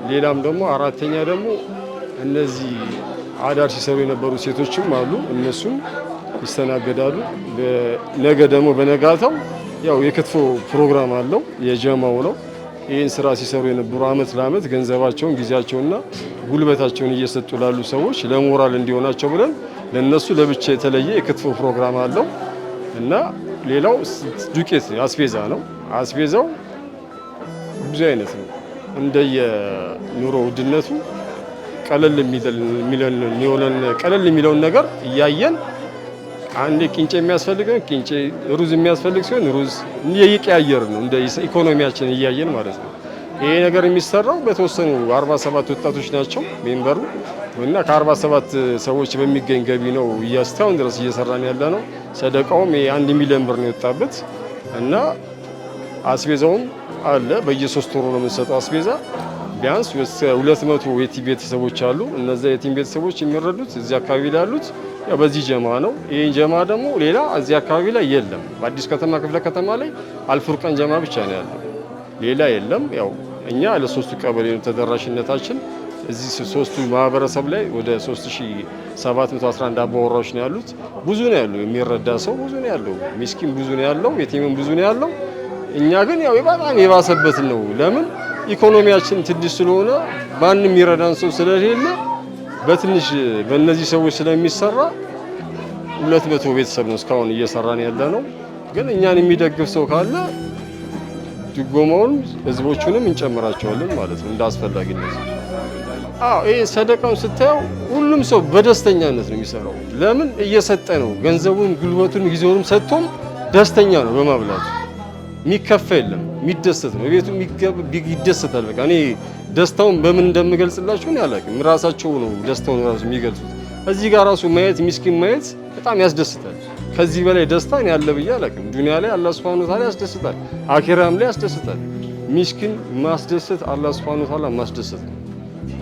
S2: ሌላም ደግሞ አራተኛ ደግሞ እነዚህ አዳር ሲሰሩ የነበሩ ሴቶችም አሉ። እነሱም ይስተናገዳሉ። ነገ ደግሞ በነጋታው ያው የክትፎ ፕሮግራም አለው የጀማው ነው። ይህን ስራ ሲሰሩ የነበሩ አመት ለአመት ገንዘባቸውን ጊዜያቸውንና ጉልበታቸውን እየሰጡ ላሉ ሰዎች ለሞራል እንዲሆናቸው ብለን ለነሱ ለብቻ የተለየ የክትፎ ፕሮግራም አለው እና ሌላው ዱቄት አስቤዛ ነው። አስቤዛው ብዙ አይነት ነው። እንደየ ኑሮ ውድነቱ ቀለል የሚለውን ነገር እያየን አንዴ ቂንጬ የሚያስፈልገን ቂንጬ፣ ሩዝ የሚያስፈልግ ሲሆን ሩዝ እየቀያየር ነው እንደ ኢኮኖሚያችን እያየን ማለት ነው። ይሄ ነገር የሚሰራው በተወሰኑ 47 ወጣቶች ናቸው ሜምበሩ እና ከ47 ሰዎች በሚገኝ ገቢ ነው እስካሁን ድረስ እየሰራን ያለ ነው። ሰደቃውም የ1 ሚሊዮን ብር ነው የወጣበት እና አስቤዛውም አለ። በየ3 ወሩ ነው የምንሰጠው አስቤዛ። ቢያንስ 200 የቲም ቤተሰቦች አሉ። እነዛ የቲም ቤተሰቦች የሚረዱት እዚህ አካባቢ ላይ ያሉት ያው በዚህ ጀማ ነው። ይሄን ጀማ ደግሞ ሌላ እዚህ አካባቢ ላይ የለም። በአዲስ ከተማ ክፍለ ከተማ ላይ አልፉርቃን ጀማ ብቻ ነው ያለው፣ ሌላ የለም። ያው እኛ ለሶስቱ ቀበሌ ነው ተደራሽነታችን። እዚህ ሶስቱ ማህበረሰብ ላይ ወደ 3711 አባወራዎች ነው ያሉት። ብዙ ነው ያለው፣ የሚረዳ ሰው ብዙ ነው ያለው፣ ሚስኪን ብዙ ነው ያለው፣ የቲምም ብዙ ነው ያለው። እኛ ግን ያው በጣም የባሰበት ነው። ለምን ኢኮኖሚያችን ትንሽ ስለሆነ ማንም ይረዳን ሰው ስለሌለ በትንሽ በእነዚህ ሰዎች ስለሚሰራ 200 ቤተሰብ ነው እስካሁን እየሰራን ያለ ነው። ግን እኛን የሚደግፍ ሰው ካለ ድጎማውን ህዝቦቹንም እንጨምራቸዋለን ማለት ነው እንደ አስፈላጊነት። ይሄ ሰደቃውን ስታየው ሁሉም ሰው በደስተኛነት ነው የሚሰራው። ለምን እየሰጠ ነው። ገንዘቡን፣ ጉልበቱን፣ ጊዜውንም ሰጥቶም ደስተኛ ነው በማብላቱ። የሚከፋ የለም፣ የሚደሰት ነው። ቤቱ ይደሰታል። በቃ እኔ ደስታውን በምን እንደምገልጽላችሁ እኔ አላውቅም። ራሳቸው ነው ደስታውን ራሱ የሚገልጹት። እዚህ ጋር ራሱ ማየት ሚስኪን ማየት በጣም ያስደስታል። ከዚህ በላይ ደስታ እኔ አለ ብዬ አላውቅም። ዱንያ ላይ አላህ ሱብሓነሁ ወተዓላ ያስደስታል፣ አኺራም ላይ ያስደስታል። ሚስኪን ማስደሰት አላህ ሱብሓነሁ ወተዓላ ማስደሰት ነው።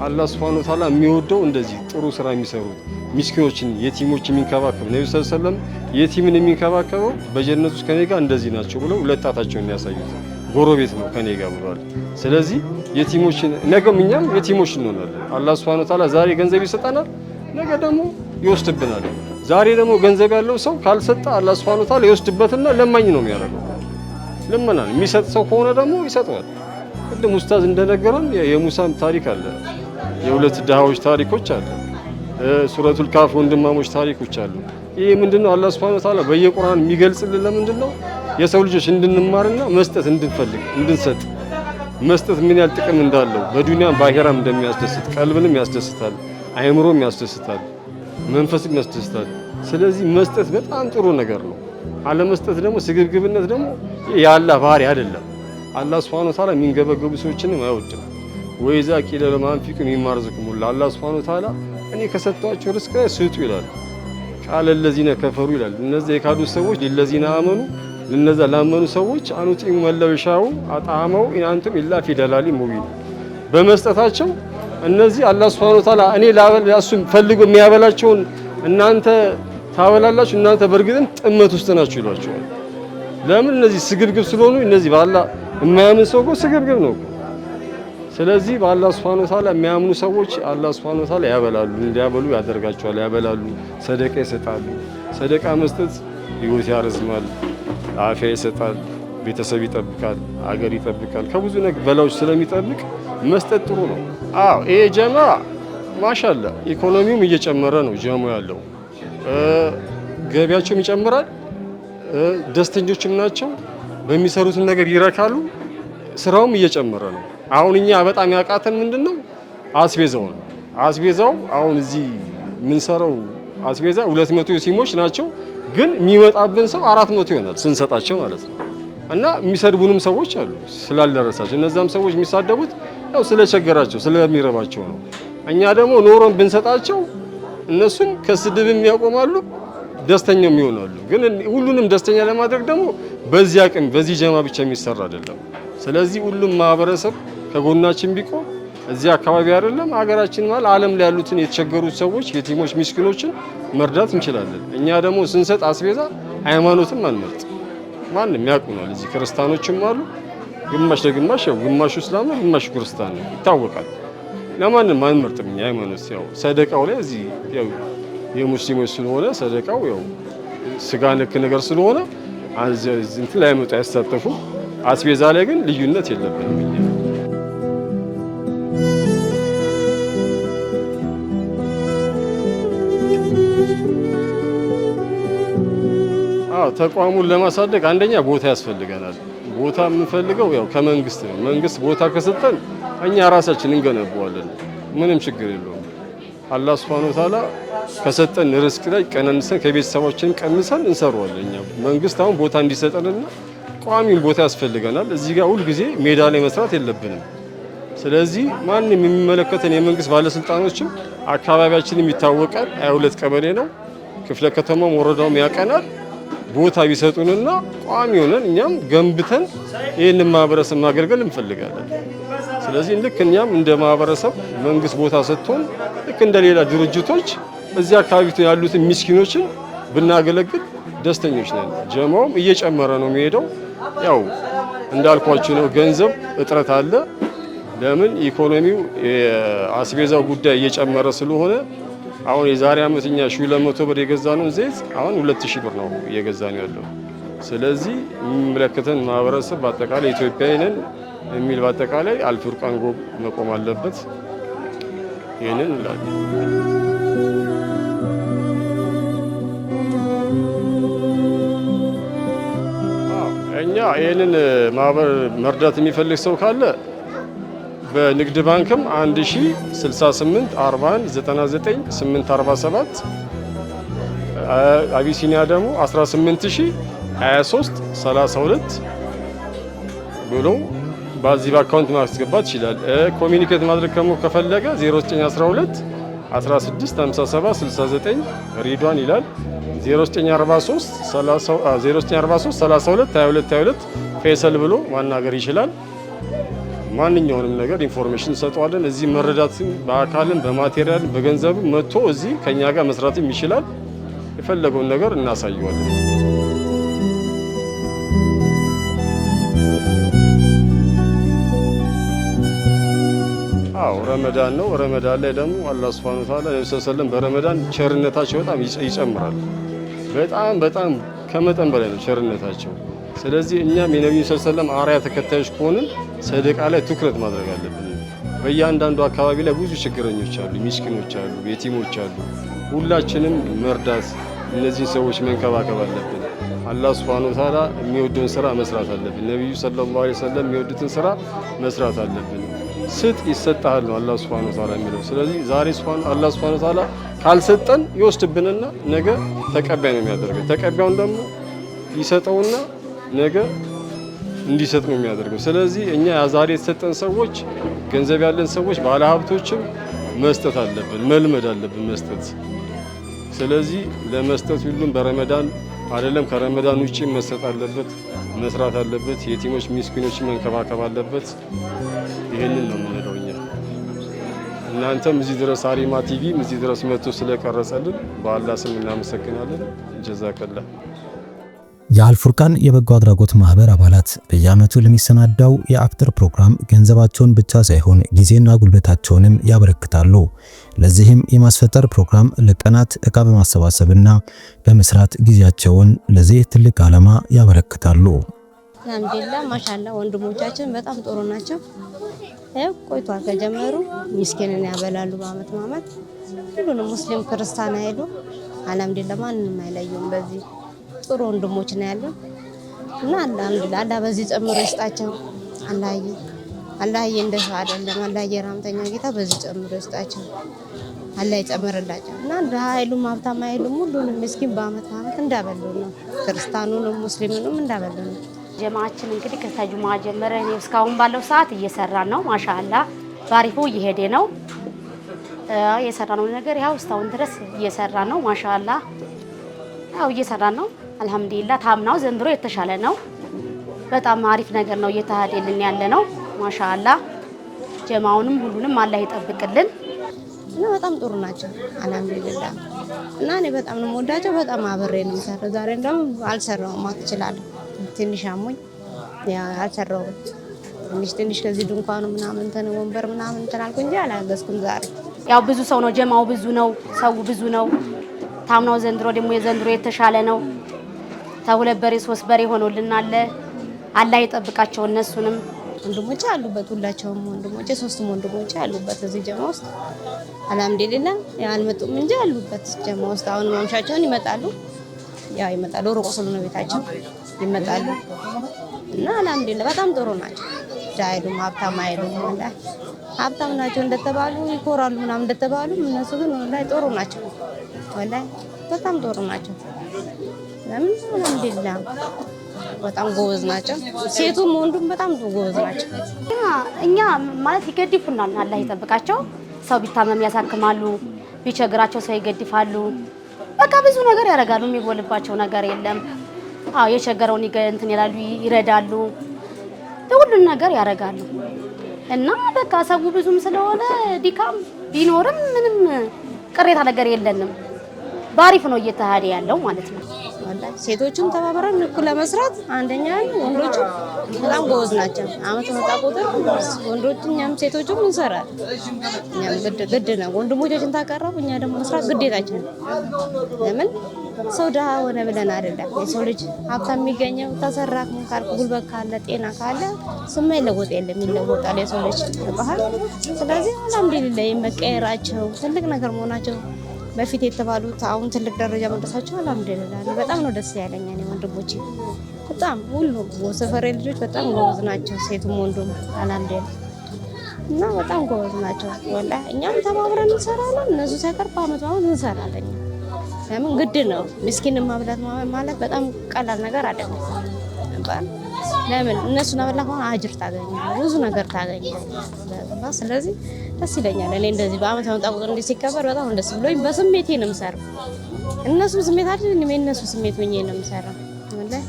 S2: አላህ ሱብሓነሁ ወተዓላ የሚወደው እንደዚህ ጥሩ ስራ የሚሰሩት ሚስኪኖችን፣ የቲሞች የሚንከባከብ ነብዩ ሰለላሁ ዐለይሂ ወሰለም የቲምን የሚንከባከበው በጀነት ውስጥ ከኔ ጋር እንደዚህ ናቸው ብለው ለጣታቸውን ያሳዩት ጎረቤት ነው ከኔ ጋር ብለዋል። ስለዚህ የቲሞችን ነገም እኛም የቲሞች እንሆናለን። አላህ ሱብሓነሁ ወተዓላ ዛሬ ገንዘብ ይሰጠናል፣ ነገ ደግሞ ይወስድብናል። ዛሬ ደግሞ ገንዘብ ያለው ሰው ካልሰጠ አላህ ሱብሓነሁ ወተዓላ ይወስድበትና ለማኝ ነው የሚያደርገው። ልመናል የሚሰጥ ሰው ከሆነ ደግሞ ይሰጠዋል። ቅድም ኡስታዝ እንደነገረን የሙሳም ታሪክ አለ፣ የሁለት ድሃዎች ታሪኮች አለ፣ ሱረቱል ካፍ ወንድማሞች ታሪኮች አሉ። ይሄ ምንድነው? አላህ ሱብሓነሁ ወተዓላ በየቁርአን የሚገልጽልን ለምንድነው? የሰው ልጆች እንድንማርና መስጠት እንድንፈልግ እንድንሰጥ፣ መስጠት ምን ያህል ጥቅም እንዳለው በዱንያም በአኺራም እንደሚያስደስት፣ ቀልብንም ያስደስታል፣ አይምሮም ያስደስታል፣ መንፈስም ያስደስታል። ስለዚህ መስጠት በጣም ጥሩ ነገር ነው። አለመስጠት ደግሞ ስግብግብነት ደግሞ የአላህ ባህሪ አይደለም። አላህ ሱብሓነሁ ወተዓላ የሚንገበገቡ ሰዎችንም አይወድም። ወይዛ ቂለ ለሁም አንፊቁ ሚማ ረዘቀኩሙላህ አላህ ሱብሓነሁ ወተዓላ እኔ ከሰጧቸው ርዝቅ ስጡ ይላል። ቃለ ለዚነ ከፈሩ ይላል። እነዚህ የካዱ ሰዎች ለለዚነ አመኑ ለነዛ ላመኑ ሰዎች አኑጢሙ መለው ይሻው አጣመው ኢንአንቱም ኢላ ፊ ደላሊን ሙቢን በመስጠታቸው እነዚህ አላህ ሱብሓነሁ ወተዓላ እኔ እሱም ፈልጎ የሚያበላቸውን እናንተ ታበላላችሁ፣ እናንተ በእርግጥም ጥመት ውስጥ ናችሁ ይሏቸዋል። ለምን? እነዚህ ስግብግብ ስለሆኑ። እነዚህ በአላህ የማያምን ሰው እኮ ስግብግብ ነው። ስለዚህ በአላህ ሱብሓነሁ ወተዓላ የሚያምኑ ሰዎች አላህ ሱብሓነሁ ወተዓላ ያበላሉ፣ እንዲያበሉ ያደርጋቸዋል፣ ያበላሉ፣ ሰደቃ ይሰጣሉ። ሰደቃ መስጠት ህይወት ያረዝማል፣ አፊያ ይሰጣል፣ ቤተሰብ ይጠብቃል፣ አገር ይጠብቃል። ከብዙ ነገር በላዎች ስለሚጠብቅ መስጠት ጥሩ ነው። ይሄ ጀማ ማሻአላ ኢኮኖሚውም እየጨመረ ነው። ጀማ ያለው ገቢያቸውም ይጨምራል፣ ደስተኞችም ናቸው፣ በሚሰሩት ነገር ይረካሉ፣ ስራውም እየጨመረ ነው። አሁን እኛ በጣም ያቃተን ምንድነው? አስቤዛው ነው። አስቤዛው አሁን እዚህ የምንሰራው አስቤዛ 200 ሲሞች ናቸው፣ ግን የሚመጣብን ሰው 400 ይሆናል ስንሰጣቸው ማለት ነው። እና የሚሰድቡንም ሰዎች አሉ ስላልደረሳቸው። እነዛም ሰዎች የሚሳደቡት ያው ስለቸገራቸው ስለሚረባቸው ነው። እኛ ደግሞ ኖሮን ብንሰጣቸው እነሱም ከስድብም ያቆማሉ፣ ደስተኛም ይሆናሉ። ግን ሁሉንም ደስተኛ ለማድረግ ደግሞ በዚህ አቅም በዚህ ጀማ ብቻ የሚሰራ አይደለም። ስለዚህ ሁሉም ማህበረሰብ ከጎናችን ቢቆም እዚህ አካባቢ አይደለም ሀገራችን ማለት ዓለም ላይ ያሉትን የተቸገሩት ሰዎች የቲሞች ምስኪኖችን መርዳት እንችላለን። እኛ ደግሞ ስንሰጥ አስቤዛ ሃይማኖትም አንመርጥ፣ ማንም ያውቁናል። እዚህ ክርስቲያኖችም አሉ፣ ግማሽ ለግማሽ ያው ግማሹ እስላም ነው፣ ግማሹ ክርስቲያን ነው፣ ይታወቃል። ለማንም አንመርጥም እኛ ሃይማኖት። ያው ሰደቃው ላይ እዚህ ያው የሙስሊሞች ስለሆነ ሰደቃው ያው ስጋ ነክ ነገር ስለሆነ እንትን ላይ መጣ ያሳተፉ። አስቤዛ ላይ ግን ልዩነት የለብንም እኛ። ተቋሙን ለማሳደግ አንደኛ ቦታ ያስፈልገናል። ቦታ የምንፈልገው ያው ከመንግስት ነው። መንግስት ቦታ ከሰጠን እኛ ራሳችን እንገነባዋለን፣ ምንም ችግር የለውም። አላህ ሱብሓነሁ ወተዓላ ከሰጠን ርስቅ ላይ ቀነንሰን ከቤተሰባችን ቀንሰን እንሰራዋለን። እኛ መንግስት አሁን ቦታ እንዲሰጠንና ቋሚን ቦታ ያስፈልገናል። እዚህ ጋር ሁል ጊዜ ሜዳ ላይ መስራት የለብንም። ስለዚህ ማንም የሚመለከተን የመንግስት ባለስልጣኖችም አካባቢያችንም ይታወቃል። 22 ቀበሌ ነው፣ ክፍለ ከተማም ወረዳውም ያቀናል። ቦታ ቢሰጡንና ቋሚ ሆነን እኛም ገንብተን ይህንን ማህበረሰብ ማገልገል እንፈልጋለን። ስለዚህ ልክ እኛም እንደ ማህበረሰብ መንግስት ቦታ ሰጥቶን ልክ እንደ ሌላ ድርጅቶች እዚህ አካባቢ ያሉትን ምስኪኖችን ብናገለግል ደስተኞች ነን። ጀማውም እየጨመረ ነው የሚሄደው። ያው እንዳልኳችሁ ነው፣ ገንዘብ እጥረት አለ። ለምን? ኢኮኖሚው የአስቤዛው ጉዳይ እየጨመረ ስለሆነ አሁን የዛሬ ዓመት እኛ 1200 ብር የገዛነው ዘይት አሁን 2000 ብር ነው እየገዛነው ያለው። ስለዚህ የሚመለከተን ማህበረሰብ በአጠቃላይ ኢትዮጵያዊ ነን የሚል በአጠቃላይ አልፉርቃን ጎብ መቆም አለበት። ይሄንን እንላለን። እኛ ይሄንን ማህበር መርዳት የሚፈልግ ሰው ካለ በንግድ ባንክም 1068 41 99 847 አቢሲኒያ ደግሞ 18023 32 ብሎ በዚህ አካውንት ማስገባት ይችላል። ኮሚኒኬት ማድረግ ከፈለገ 0912 16 57 69 ሪድዋን ይላል። 0943 32 22 ፌሰል ብሎ ማናገር ይችላል። ማንኛውንም ነገር ኢንፎርሜሽን እንሰጠዋለን። እዚህ መረዳትን በአካልም በማቴሪያልም በገንዘብም መጥቶ እዚህ ከኛ ጋር መስራትም ይችላል። የፈለገውን ነገር እናሳየዋለን። አዎ ረመዳን ነው። ረመዳን ላይ ደግሞ አላህ Subhanahu Wa Ta'ala ሰለም በረመዳን ቸርነታቸው በጣም ይጨምራል። በጣም ከመጠን በላይ ነው ቸርነታቸው። ስለዚህ እኛም የነብዩ ሰለም አርአያ ተከታዮች ከሆንን ሰደቃ ላይ ትኩረት ማድረግ አለብን። በእያንዳንዱ አካባቢ ላይ ብዙ ችግረኞች አሉ፣ ሚስኪኖች አሉ፣ የቲሞች አሉ። ሁላችንም መርዳት፣ እነዚህ ሰዎች መንከባከብ አለብን። አላህ Subhanahu Wa Ta'ala የሚወደውን ስራ መስራት አለብን። ነብዩ ሰለላሁ ዐለይሂ ወሰለም የሚወዱትን ስራ መስራት አለብን። ስጥ ይሰጣል ነው አላህ Subhanahu Wa Ta'ala የሚለው። ስለዚህ ዛሬ አላህ Subhanahu Wa Ta'ala ካልሰጠን ይወስድብንና ነገ ተቀባይ ነው የሚያደርገው። ተቀባዩን ደግሞ ይሰጠውና ነገ እንዲሰጥ ነው የሚያደርገው። ስለዚህ እኛ ዛሬ የተሰጠን ሰዎች፣ ገንዘብ ያለን ሰዎች፣ ባለሀብቶችም መስጠት አለብን፣ መልመድ አለብን መስጠት። ስለዚህ ለመስጠት ሁሉም በረመዳን አይደለም ከረመዳን ውጪ መስጠት አለበት፣ መስራት አለበት። የቲሞች ሚስኪኖችን መንከባከብ አለበት። ይሄንን ነው የምንለው እኛ። እናንተም እዚህ ድረስ አሪማ ቲቪም እዚህ ድረስ መጥቶ ስለቀረጸልን በአላህ ስም እናመሰግናለን። ጀዛከላ።
S7: የአልፉርቃን የበጎ አድራጎት ማህበር አባላት በየዓመቱ ለሚሰናዳው የአፍጥር ፕሮግራም ገንዘባቸውን ብቻ ሳይሆን ጊዜና ጉልበታቸውንም ያበረክታሉ። ለዚህም የማስፈጠር ፕሮግራም ለቀናት ዕቃ በማሰባሰብና በመስራት ጊዜያቸውን ለዚህ ትልቅ ዓላማ ያበረክታሉ።
S4: አልሐምዱሊላህ ማሻአላህ ወንድሞቻችን በጣም ጥሩ ናቸው። ቆይቷል ከጀመሩ ምስኪንን ያበላሉ በአመት ማመት ሁሉንም ሙስሊም ክርስቲያን አይሉ አልሐምዱሊላህ ማንንም አይለዩም። በዚህ ጥሩ ወንድሞች ነው ያለው እና አልሐምዱሊላህ አላህ በዚህ ጨምሮ ይስጣቸው። አላህዬ እንደሱ አይደለም አላህዬ ራምተኛ ጌታ በዚህ ጨምሮ ይስጣቸው። አላህ ይጨምርላቸው እና ኃይሉም ሀብታም ኃይሉም ሁሉንም ምስኪን በአመት ማመት እንዳበሉ ነው። ክርስቲያኑንም ሙስሊሙንም እንዳበሉ ነው።
S13: ጀማዓችን እንግዲህ ከጁማ ጀምረን እስካሁን ባለው ሰዓት እየሰራን ነው። ማሻአላህ ባሪፉ እየሄደ ነው። የሰራነው ነገር ያው እስካሁን ድረስ እየሰራን ነው። ማሻአላህ ያው እየሰራን ነው። አልሐምዱሊላህ ታምናው ዘንድሮ የተሻለ ነው። በጣም አሪፍ ነገር ነው እየተሃደልን ያለ ነው። ማሻአላህ ጀማውንም ሁሉንም አላህ ይጠብቅልን እና በጣም ጥሩ ናቸው። አልሐምዱሊላህ እና እኔ በጣም ነው የምወዳቸው። በጣም አብሬ ነው የምሰራው። ዛሬ እንደውም አልሰራውም ማለት እችላለሁ። ትንሽ አሞኝ ያ አልሰራውም። ትንሽ ከዚህ ድንኳኑ ምናምን ተነ ወንበር ምናምን ተናልኩ እንጂ አላገዝኩም። ዛሬ ያው ብዙ ሰው ነው፣ ጀማው ብዙ ነው፣ ሰው ብዙ ነው። ታምናው ዘንድሮ ደግሞ የዘንድሮ የተሻለ ነው። ተሁለት በሬ 3 በሬ ሆኖልናል። አላህ ይጠብቃቸው እነሱንም። ወንድሞቼ አሉበት፣ ሁላቸውም ወንድሞቼ 3 ወንድሞቼ አሉበት እዚህ ጀማ ውስጥ አልሐምዱሊላህ። ያልመጡም እንጂ አሉበት ጀማ ውስጥ። አሁን ማምሻቸውን ይመጣሉ፣ ያው ይመጣሉ። ሩቅ ስለሆነ ቤታቸው ይመጣሉ እና አልሐምዱሊላህ በጣም ጥሩ ናቸው። ዳይሉም ሀብታም አይሉም ወላሂ ሀብታም ናቸው እንደተባሉ ይኮራሉ ምናምን እንደተባሉ እነሱ ግን ወላሂ ጥሩ ናቸው። ወላሂ በጣም ጥሩ ናቸው። ለምን አልሐምዱሊላህ በጣም ጎበዝ ናቸው። ሴቱም ወንዱም በጣም ጎበዝ ናቸው። እኛ ማለት ይገድፉናል። አላህ ይጠብቃቸው። ሰው ቢታመም ያሳክማሉ፣ ቢቸግራቸው ሰው ይገድፋሉ። በቃ ብዙ ነገር ያደርጋሉ። የሚጎልባቸው ነገር የለም። አዎ የቸገረውን እንትን ይላሉ፣ ይረዳሉ፣ ሁሉን ነገር ያደርጋሉ። እና በቃ ሰው ብዙም ስለሆነ ድካም ቢኖርም ምንም ቅሬታ ነገር የለንም። ባሪፍ ነው እየተሃደ ያለው ማለት ነው።
S4: ወላሂ ሴቶቹም ተባብረን እኩል ለመስራት አንደኛ ወንዶቹ በጣም ጎበዝ ናቸው። አመት መጣ ቁጥር ወንዶቹ እኛም ሴቶቹም እንሰራለን። እኛም ግድ ነው ወንድሞቻችን ታቀረቡ እኛ ደግሞ መስራት ግዴታችን ነው። ለምን ሰው ደሃ ሆነ ብለን አይደለም። የሰው ልጅ ሀብታም የሚገኘው ተሰራክ ካልኩ ጉልበት ካለ ጤና ካለ ስማ ይለወጥ የለም ይለወጣል የሰው ልጅ ባህል። ስለዚህ አልሐምዱሊላህ መቀየራቸው ትልቅ ነገር መሆናቸው በፊት የተባሉት አሁን ትልቅ ደረጃ መድረሳቸው አልሐምዱሊላህ በጣም ነው ደስ ያለኝ። እኔ ወንድሞቼ በጣም ሁሉ ሰፈሬ ልጆች በጣም ጎበዝ ናቸው፣ ሴቱም ወንዱም አልሐምዱሊላህ እና በጣም ጎበዝ ናቸው። ወላሂ እኛም ተባብረን እንሰራለን፣ እነሱ ሳይቀር በአመት እንሰራለን። ለምን ግድ ነው። ምስኪን ማብላት ማለት በጣም ቀላል ነገር አይደለም። ለምን እነሱን አበላ ከሆነ አጅር ታገኛለህ፣ ብዙ ነገር ታገኛለህ። ስለዚህ ደስ ይለኛል። እኔ እንደዚህ በአመት መጣ ቁጥር እንዲህ ሲከበር በጣም ደስ ብሎኝ በስሜቴ ነው የምሰራው። እነሱ ስሜት አይደል እኔ እነሱ ስሜት ሆኜ ነው የምሰራው። ወላሂ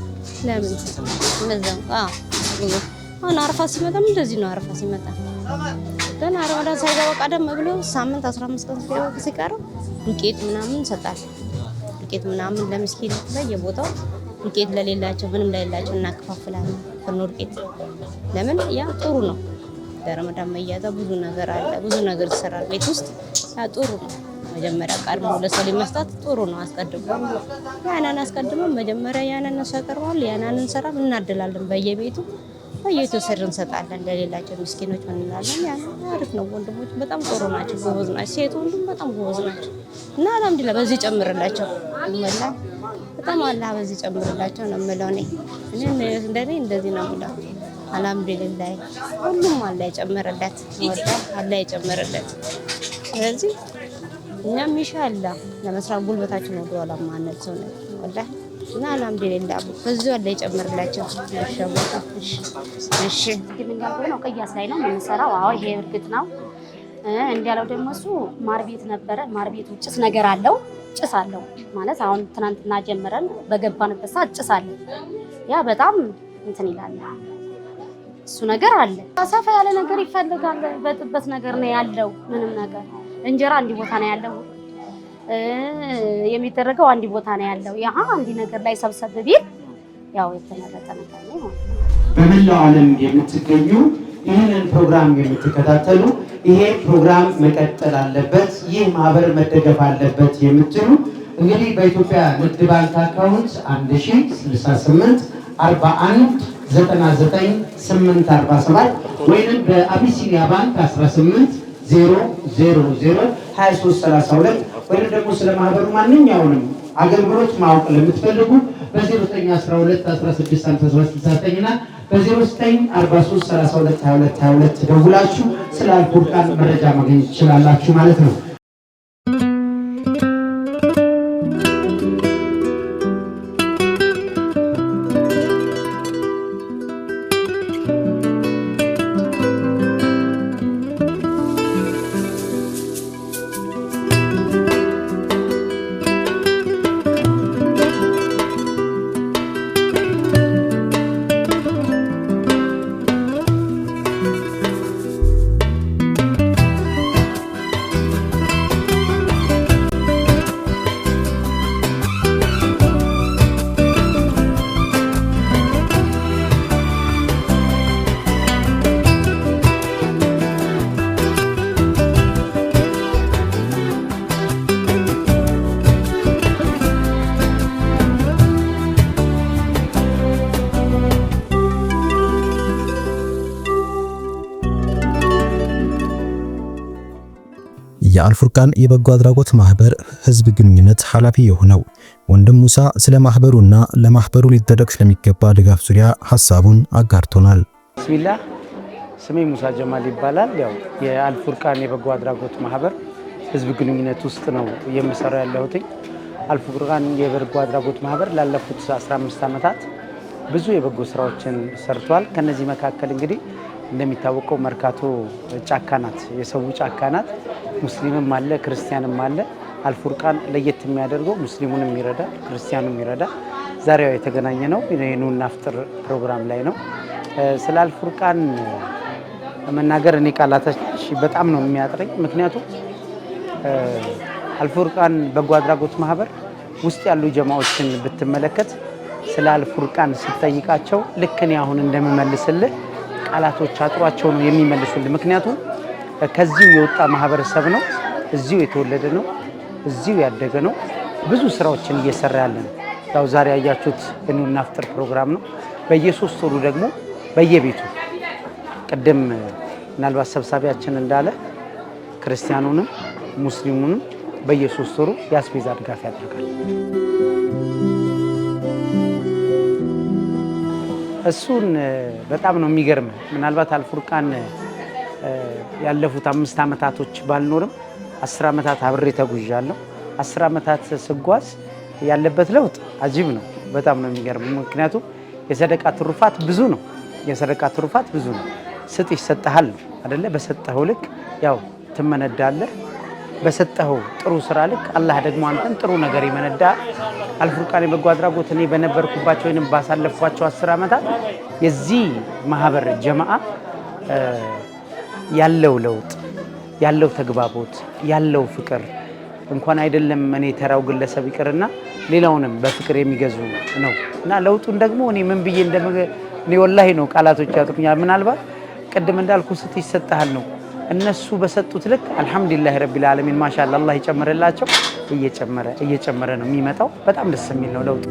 S4: ለምን እንደዛው አሁን አረፋ ሲመጣም እንደዚህ ነው። አረፋ ሲመጣ ግን ረመዳን ሳይገባ ቀደም ብሎ ሳምንት 15 ቀን ሲቀረው ዱቄት ምናምን እንሰጣለን። ዱቄት ምናምን ለምስኪን በየቦታው ዱቄት ለሌላቸው ምንም ለሌላቸው እናከፋፍላለን። ፍርኖ ዱቄት ለምን ያ ጥሩ ነው። ለረመዳን መያዛ ብዙ ነገር አለ፣ ብዙ ነገር ይሰራል ቤት ውስጥ። ያ ጥሩ ነው። መጀመሪያ ቀድሞ ለሰው መስጠት ጥሩ ነው። አስቀድሞ ያንን አስቀድመን መጀመሪያ ያንን ያቀርባል፣ ያንን እንሰራም እናድላለን። በየቤቱ በየተወሰደ እንሰጣለን ለሌላቸው ምስኪኖች ምን እንላለን። ያ አሪፍ ነው። ወንድሞች በጣም ጥሩ ናቸው፣ ጎበዝ ናቸው። ሴት ወንድም በጣም ጎበዝ ናቸው እና አልሐምዱሊላህ በዚህ ጨምርላቸው ወላ በጣም አላህ በዚህ ጨምርላቸው ነው የምለው። እኔ እንደኔ እንደዚህ ነው የምለው። አልሐምዱሊላህ ሁሉም አላህ ይጨምርለት፣ ወላ አላህ ይጨምርለት። ስለዚህ እኛም ኢንሻአላህ ለመስራት ጉልበታችን ወደ ኋላ ማነጽ ነው ወላ እና አልሐምዱሊላህ በዚህ አላህ ይጨምርላቸው። ማሻአላህ እሺ
S13: ምን ጋር ነው? ቅያስ ላይ ነው የምንሰራው። አዎ ይሄ እርግጥ ነው። እንዲያለው ደግሞ እሱ ማር ቤት ነበረ። ማር ቤቱ ጭስ ነገር አለው፣ ጭስ አለው ማለት አሁን ትናንትና ጀምረን በገባንበት ሰዓት ጭስ አለ። ያ በጣም እንትን ይላል። እሱ ነገር አለ። ሰፋ ያለ ነገር ይፈልጋል። በጥበት ነገር ነው ያለው። ምንም ነገር እንጀራ አንዲ ቦታ ነው ያለው፣ የሚደረገው አንዲ ቦታ ነው ያለው። ያ አንዲ ነገር ላይ ሰብሰብ ቢል ያው የተመረጠ ነገር ነው።
S8: በመላው ዓለም የምትገኙ ይህንን ፕሮግራም የምትከታተሉ ይሄ ፕሮግራም መቀጠል አለበት፣ ይህ ማህበር መደገፍ አለበት የምትሉ እንግዲህ በኢትዮጵያ ንግድ ባንክ አካውንት 1068 41 99 847 ወይንም በአቢሲኒያ ባንክ 18 000 2332 ወይንም ደግሞ ስለ ማህበሩ ማንኛውንም አገልግሎት ማወቅ ለምትፈልጉ በ0912 16 1769 እና በ0943 32 22 22 ደውላችሁ ስለ አልፉርቃን መረጃ ማግኘት ትችላላችሁ ማለት ነው።
S7: የአልፉርቃን የበጎ አድራጎት ማህበር ህዝብ ግንኙነት ኃላፊ የሆነው ወንድም ሙሳ ስለ ማህበሩና ለማህበሩ ሊደረግ ስለሚገባ ድጋፍ ዙሪያ ሐሳቡን አጋርቶናል።
S8: ቢስሚላህ ስሜ ሙሳ ጀማል ይባላል። ያው የአልፉርቃን የበጎ አድራጎት ማህበር ህዝብ ግንኙነት ውስጥ ነው የምሰራው ያለሁት። አልፉርቃን የበጎ አድራጎት ማህበር ላለፉት 15 ዓመታት ብዙ የበጎ ስራዎችን ሰርቷል። ከነዚህ መካከል እንግዲህ እንደሚታወቀው መርካቶ ጫካ ናት፣ የሰው ጫካ ናት። ሙስሊምም አለ ክርስቲያንም አለ። አልፉርቃን ለየት የሚያደርገው ሙስሊሙንም ይረዳል፣ ክርስቲያኑም ይረዳል። ዛሬው የተገናኘ ነው የኑና ፍጥር ፕሮግራም ላይ ነው። ስለ አልፉርቃን መናገር እኔ ቃላቶች በጣም ነው የሚያጥረኝ። ምክንያቱም አልፉርቃን በጎ አድራጎት ማህበር ውስጥ ያሉ ጀማዎችን ብትመለከት ስለ አልፉርቃን ስትጠይቃቸው ልክ እኔ አሁን እንደምመልስልህ ቃላቶች አጥሯቸው ነው የሚመልሱልህ። ምክንያቱም ከዚሁ የወጣ ማህበረሰብ ነው፣ እዚሁ የተወለደ ነው፣ እዚሁ ያደገ ነው። ብዙ ስራዎችን እየሰራ ያለ ነው። ያው ዛሬ ያያችሁት የኑና ፍጥር ፕሮግራም ነው። በየ3 ወሩ ደግሞ በየቤቱ ቅድም ምናልባት ሰብሳቢያችን እንዳለ ክርስቲያኑንም ሙስሊሙንም በየ3 ወሩ የአስቤዛ ድጋፍ ያደርጋል። እሱን በጣም ነው የሚገርም። ምናልባት አልፉርቃን ያለፉት 5 ዓመታቶች ባልኖርም 10 ዓመታት አብሬ ተጉዣለሁ። 10 ዓመታት ስጓዝ ያለበት ለውጥ አጂብ ነው። በጣም ነው የሚገርም። ምክንያቱም የሰደቃ ትሩፋት ብዙ ነው። የሰደቃ ትሩፋት ብዙ ነው። ስጥ ይሰጥሃል አይደለ? በሰጠኸው ልክ ያው ትመነዳለህ። በሰጠኸው ጥሩ ስራ ልክ አላህ ደግሞ አንተን ጥሩ ነገር ይመነዳል። አልፉርቃን የበጎ አድራጎት እኔ በነበርኩባቸው ወይንም ባሳለፍኳቸው 10 ዓመታት የዚህ ማህበር ጀማዓ ያለው ለውጥ፣ ያለው ተግባቦት፣ ያለው ፍቅር እንኳን አይደለም እኔ ተራው ግለሰብ ይቅርና ሌላውንም በፍቅር የሚገዙ ነው እና ለውጡን ደግሞ እኔ ምን ብዬ እኔ ወላሂ ነው ቃላቶች ያጥሩኛል። ምናልባት ቅድም እንዳልኩ ስጥ ይሰጥሃል ነው። እነሱ በሰጡት ልክ አልহামዱሊላህ ረቢል ዓለሚን ማሻአላህ አላህ ይጨምርላቸው። እየጨመረ ነው የሚመጣው። በጣም ደስ የሚል ነው ለውጡ።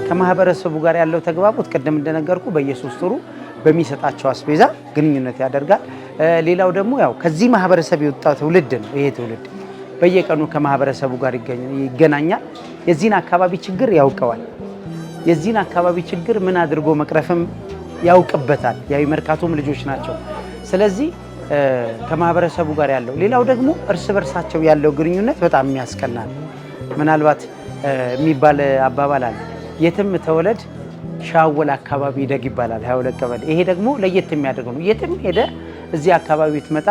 S8: ከማህበረሰቡ ጋር ያለው ተግባቦት ቅድም እንደነገርኩ በየሶስት ወሩ በሚሰጣቸው አስቤዛ ግንኙነት ያደርጋል። ሌላው ደግሞ ያው ከዚህ ማህበረሰብ የወጣ ትውልድ ነው። ይሄ ትውልድ በየቀኑ ከማህበረሰቡ ጋር ይገናኛል። የዚህን አካባቢ ችግር ያውቀዋል። የዚህን አካባቢ ችግር ምን አድርጎ መቅረፍም ያውቅበታል። ያው የመርካቶም ልጆች ናቸው። ስለዚህ ከማህበረሰቡ ጋር ያለው ሌላው ደግሞ እርስ በርሳቸው ያለው ግንኙነት በጣም የሚያስቀናል። ምናልባት የሚባል አባባል አለ፣ የትም ተወለድ ሻወል አካባቢ ደግ ይባላል። 22 ቀበሌ። ይሄ ደግሞ ለየት የሚያደርገው ነው። የትም ሄደ እዚህ አካባቢ ትመጣ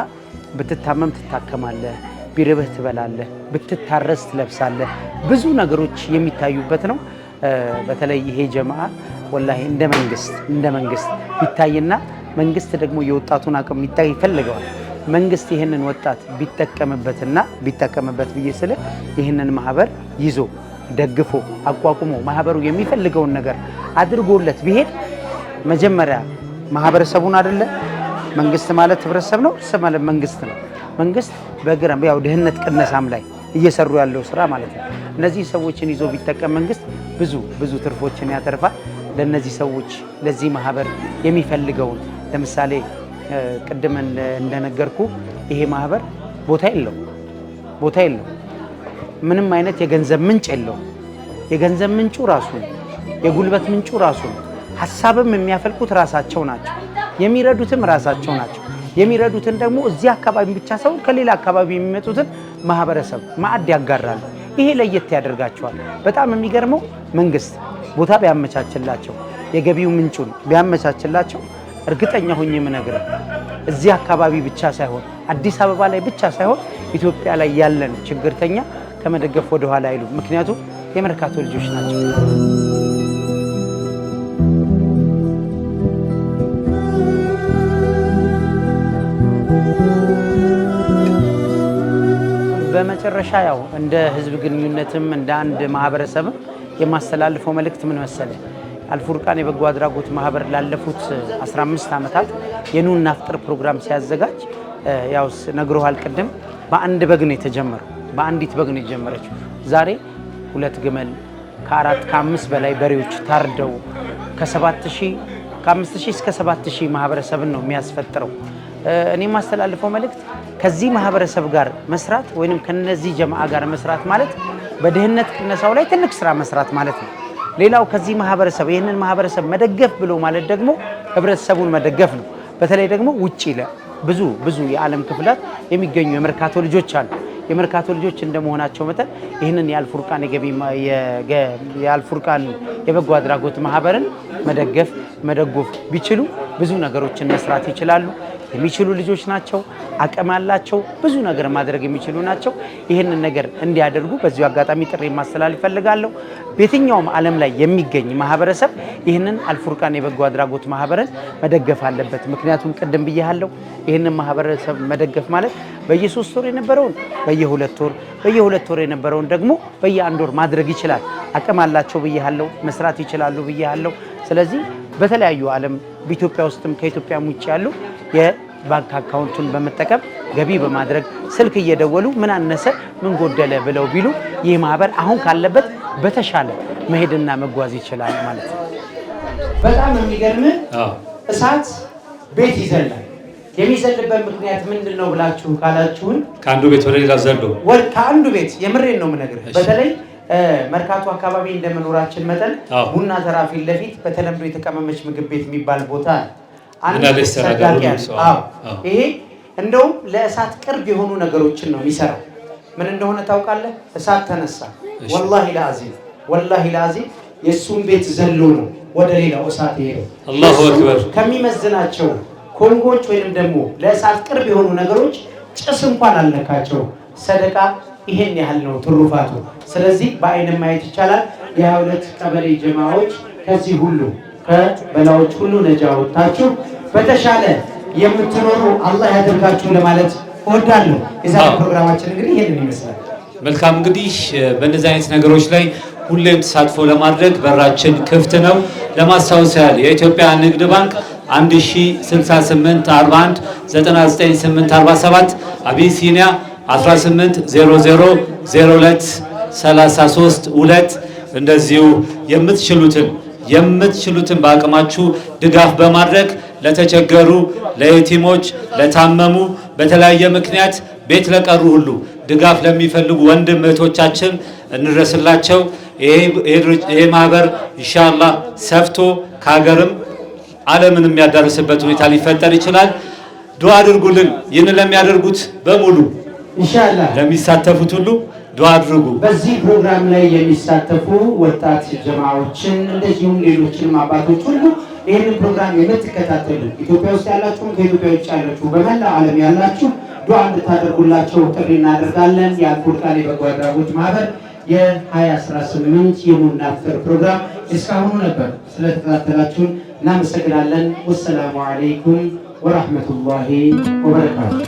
S8: ብትታመም ትታከማለህ፣ ቢርብህ ትበላለህ፣ ብትታረስ ትለብሳለህ። ብዙ ነገሮች የሚታዩበት ነው። በተለይ ይሄ ጀማዓ ወላሂ እንደ መንግስት ቢታይና መንግስት ደግሞ የወጣቱን አቅም ይታይ ይፈልገዋል። መንግስት ይህንን ወጣት ቢጠቀምበት ብዬ ስለ ይህንን ማህበር ይዞ ደግፎ አቋቁሞ ማህበሩ የሚፈልገውን ነገር አድርጎለት ቢሄድ መጀመሪያ ማህበረሰቡን አይደለ መንግስት ማለት ህብረተሰብ ነው፣ እርስ ማለት መንግስት ነው። መንግስት በግራም ያው ድህነት ቅነሳም ላይ እየሰሩ ያለው ስራ ማለት ነው። እነዚህ ሰዎችን ይዞ ቢጠቀም መንግስት ብዙ ትርፎችን ያተርፋል። ለነዚህ ሰዎች ለዚህ ማህበር የሚፈልገውን ለምሳሌ ቅድም እንደነገርኩ ይሄ ማህበር ቦታ የለው፣ ምንም አይነት የገንዘብ ምንጭ የለው። የገንዘብ ምንጩ ራሱ ነው፣ የጉልበት ምንጩ ራሱ ነው። ሀሳብም የሚያፈልቁት ራሳቸው ናቸው፣ የሚረዱትም ራሳቸው ናቸው። የሚረዱትን ደግሞ እዚህ አካባቢ ብቻ ሳይሆን ከሌላ አካባቢ የሚመጡትን ማህበረሰብ ማዕድ ያጋራሉ። ይሄ ለየት ያደርጋቸዋል። በጣም የሚገርመው መንግስት ቦታ ቢያመቻችላቸው፣ የገቢው ምንጩን ቢያመቻችላቸው እርግጠኛ ሆኜ የምነግርህ እዚህ አካባቢ ብቻ ሳይሆን አዲስ አበባ ላይ ብቻ ሳይሆን ኢትዮጵያ ላይ ያለን ችግርተኛ ከመደገፍ ወደ ኋላ አይሉ። ምክንያቱም የመርካቶ ልጆች ናቸው። በመጨረሻ ያው እንደ ህዝብ ግንኙነትም እንደ አንድ ማህበረሰብም የማስተላልፈው መልእክት ምን መሰለህ? አልፉርቃን የበጎ አድራጎት ማህበር ላለፉት 15 ዓመታት የኑን ናፍጥር ፕሮግራም ሲያዘጋጅ ያው ነግሮሃል ቅድም በአንድ በግ ነው የተጀመረው። በአንዲት በግ ነው የጀመረችው። ዛሬ 2 ግመል ከ4 ከ5 በላይ በሬዎች ታርደው ከ5000 እስከ 7000 ማህበረሰብን ነው የሚያስፈጥረው። እኔ የማስተላልፈው መልእክት ከዚህ ማህበረሰብ ጋር መስራት ወይንም ከነዚህ ጀማዓ ጋር መስራት ማለት በድህነት ቅነሳው ላይ ትልቅ ስራ መስራት ማለት ነው። ሌላው ከዚህ ማህበረሰብ ይህንን ማህበረሰብ መደገፍ ብሎ ማለት ደግሞ ህብረተሰቡን መደገፍ ነው። በተለይ ደግሞ ውጪ ብዙ የዓለም ክፍላት የሚገኙ የመርካቶ ልጆች አሉ። የመርካቶ ልጆች እንደመሆናቸው መጠን ይህንን የአልፉርቃን የበጎ አድራጎት ማህበርን መደጎፍ ቢችሉ ብዙ ነገሮችን መስራት ይችላሉ። የሚችሉ ልጆች ናቸው። አቅም አላቸው። ብዙ ነገር ማድረግ የሚችሉ ናቸው። ይህንን ነገር እንዲያደርጉ በዚሁ አጋጣሚ ጥሪ ማስተላለፍ እፈልጋለሁ። በየትኛውም ዓለም ላይ የሚገኝ ማህበረሰብ ይህንን አልፉርቃን የበጎ አድራጎት ማህበርን መደገፍ አለበት። ምክንያቱም ቅድም ብያለሁ፣ ይህንን ማህበረሰብ መደገፍ ማለት በየ3 ወር የነበረውን በየ2 ወር የነበረውን ደግሞ በየ1 ወር ማድረግ ይችላል። አቅም አላቸው ብያለሁ፣ መስራት ይችላሉ ብያለሁ። ስለዚህ በተለያዩ ዓለም በኢትዮጵያ ውስጥም ከኢትዮጵያም ውጭ ያሉ የባንክ አካውንቱን በመጠቀም ገቢ በማድረግ ስልክ እየደወሉ ምን አነሰ ምን ጎደለ ብለው ቢሉ ይህ ማህበር አሁን ካለበት በተሻለ መሄድና መጓዝ ይችላል ማለት ነው። በጣም የሚገርም እሳት ቤት ይዘላል። የሚዘልበት ምክንያት ምንድን ነው ብላችሁ ካላችሁን
S6: ከአንዱ ቤት ወደ ሌላ ዘሎ
S8: ከአንዱ ቤት የምሬን ነው የምነግርህ። በተለይ መርካቶ አካባቢ እንደመኖራችን መጠን ቡና ተራ ፊት ለፊት በተለምዶ የተቀመመች ምግብ ቤት የሚባል ቦታ አንድ ሰጋቂ አለ። ይሄ እንደውም ለእሳት ቅርብ የሆኑ ነገሮችን ነው የሚሰራው። ምን እንደሆነ ታውቃለህ? እሳት ተነሳ፣ ወላሂ ለአዚም የእሱን ቤት ዘሎ ነው ወደ ሌላው እሳት ይሄዳል።
S6: አላሁ አክበር።
S8: ከሚመዝናቸው ኮንጎች ወይንም ደግሞ ለእሳት ቅርብ የሆኑ ነገሮች ጭስ እንኳን አልነካቸው። ሰደቃ ይሄን ያህል ነው ትሩፋቱ። ስለዚህ በአይን ማየት ይቻላል። የ22 ቀበሌ ጀማዎች ከዚህ ሁሉ ከበላዎች ሁሉ ነጃ ወጣችሁ በተሻለ የምትኖሩ አላህ ያደርጋችሁ ለማለት እወዳለሁ። የዛሬ ፕሮግራማችን እንግዲህ ይሄንን ይመስላል።
S6: መልካም እንግዲህ በእነዚህ አይነት ነገሮች ላይ ሁሌም ተሳትፎ ለማድረግ በራችን ክፍት ነው። ለማስታወስ ያህል የኢትዮጵያ ንግድ ባንክ 1068 41 99847 አቢሲኒያ 180002 እንደዚሁ የምትችሉትን በአቅማችሁ ድጋፍ በማድረግ ለተቸገሩ፣ ለየቲሞች፣ ለታመሙ፣ በተለያየ ምክንያት ቤት ለቀሩ ሁሉ ድጋፍ ለሚፈልጉ ወንድም እህቶቻችን እንድረስላቸው። ይሄ ማህበር ኢንሻአላህ ሰፍቶ ከሀገርም ዓለምን የሚያዳርስበት ሁኔታ ሊፈጠር ይችላል። ዱዓ አድርጉልን። ይህን ለሚያደርጉት በሙሉ
S8: ኢንሻአላህ
S6: ለሚሳተፉት ሁሉ ዱዓ አድርጉ።
S8: በዚህ ፕሮግራም ላይ የሚሳተፉ ወጣት ጀማዎችን እንደዚሁም ሌሎችንም አባቶች ሁሉ ይህንን ፕሮግራም የምትከታተሉ ኢትዮጵያ ውስጥ ያላችሁም ከኢትዮጵያ ውጭ ያላችሁ በመላ ዓለም ያላችሁ ዱዓ እንድታደርጉላቸው ጥሪ እናደርጋለን። የአልፉርቃን የበጎ አድራጎት ማህበር የ2018 የቡና ፍቅር ፕሮግራም እስካሁኑ ነበር። ስለተከታተላችሁን እናመሰግናለን። ወሰላሙ አለይኩም ወራህመቱላሂ ወበረካቱ።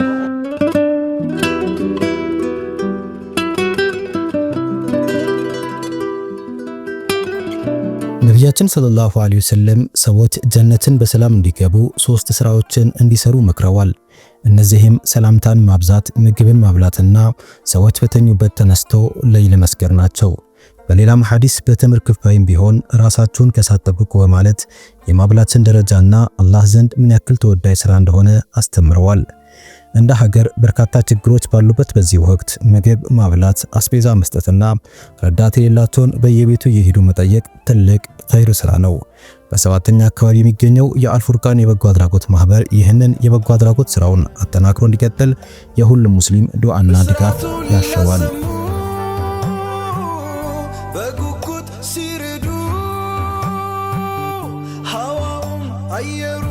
S7: ነቢያችን ሰለላሁ ዐለይሂ ወሰለም ሰዎች ጀነትን በሰላም እንዲገቡ 3 ስራዎችን እንዲሰሩ መክረዋል። እነዚህም ሰላምታን ማብዛት፣ ምግብን ማብላትና ሰዎች በተኙበት ተነስቶ ለይል መስገድ ናቸው። በሌላም ሐዲስ በተምር ክፍያም ቢሆን ራሳችሁን ከእሳት ጠብቁ በማለት የማብላትን ደረጃና አላህ ዘንድ ምን ያክል ተወዳጅ ስራ እንደሆነ አስተምረዋል። እንደ ሀገር በርካታ ችግሮች ባሉበት በዚህ ወቅት ምግብ ማብላት፣ አስቤዛ መስጠትና ረዳት የሌላቸውን በየቤቱ እየሄዱ መጠየቅ ትልቅ ኸይር ስራ ነው። በሰባተኛ አካባቢ የሚገኘው የአልፉርቃን የበጎ አድራጎት ማህበር ይህንን የበጎ አድራጎት ስራውን አጠናክሮ እንዲቀጥል የሁሉም ሙስሊም ዱዓና ድጋፍ ያሻዋል።
S12: በጉጉት ሲርዱ ሀዋውም አየሩ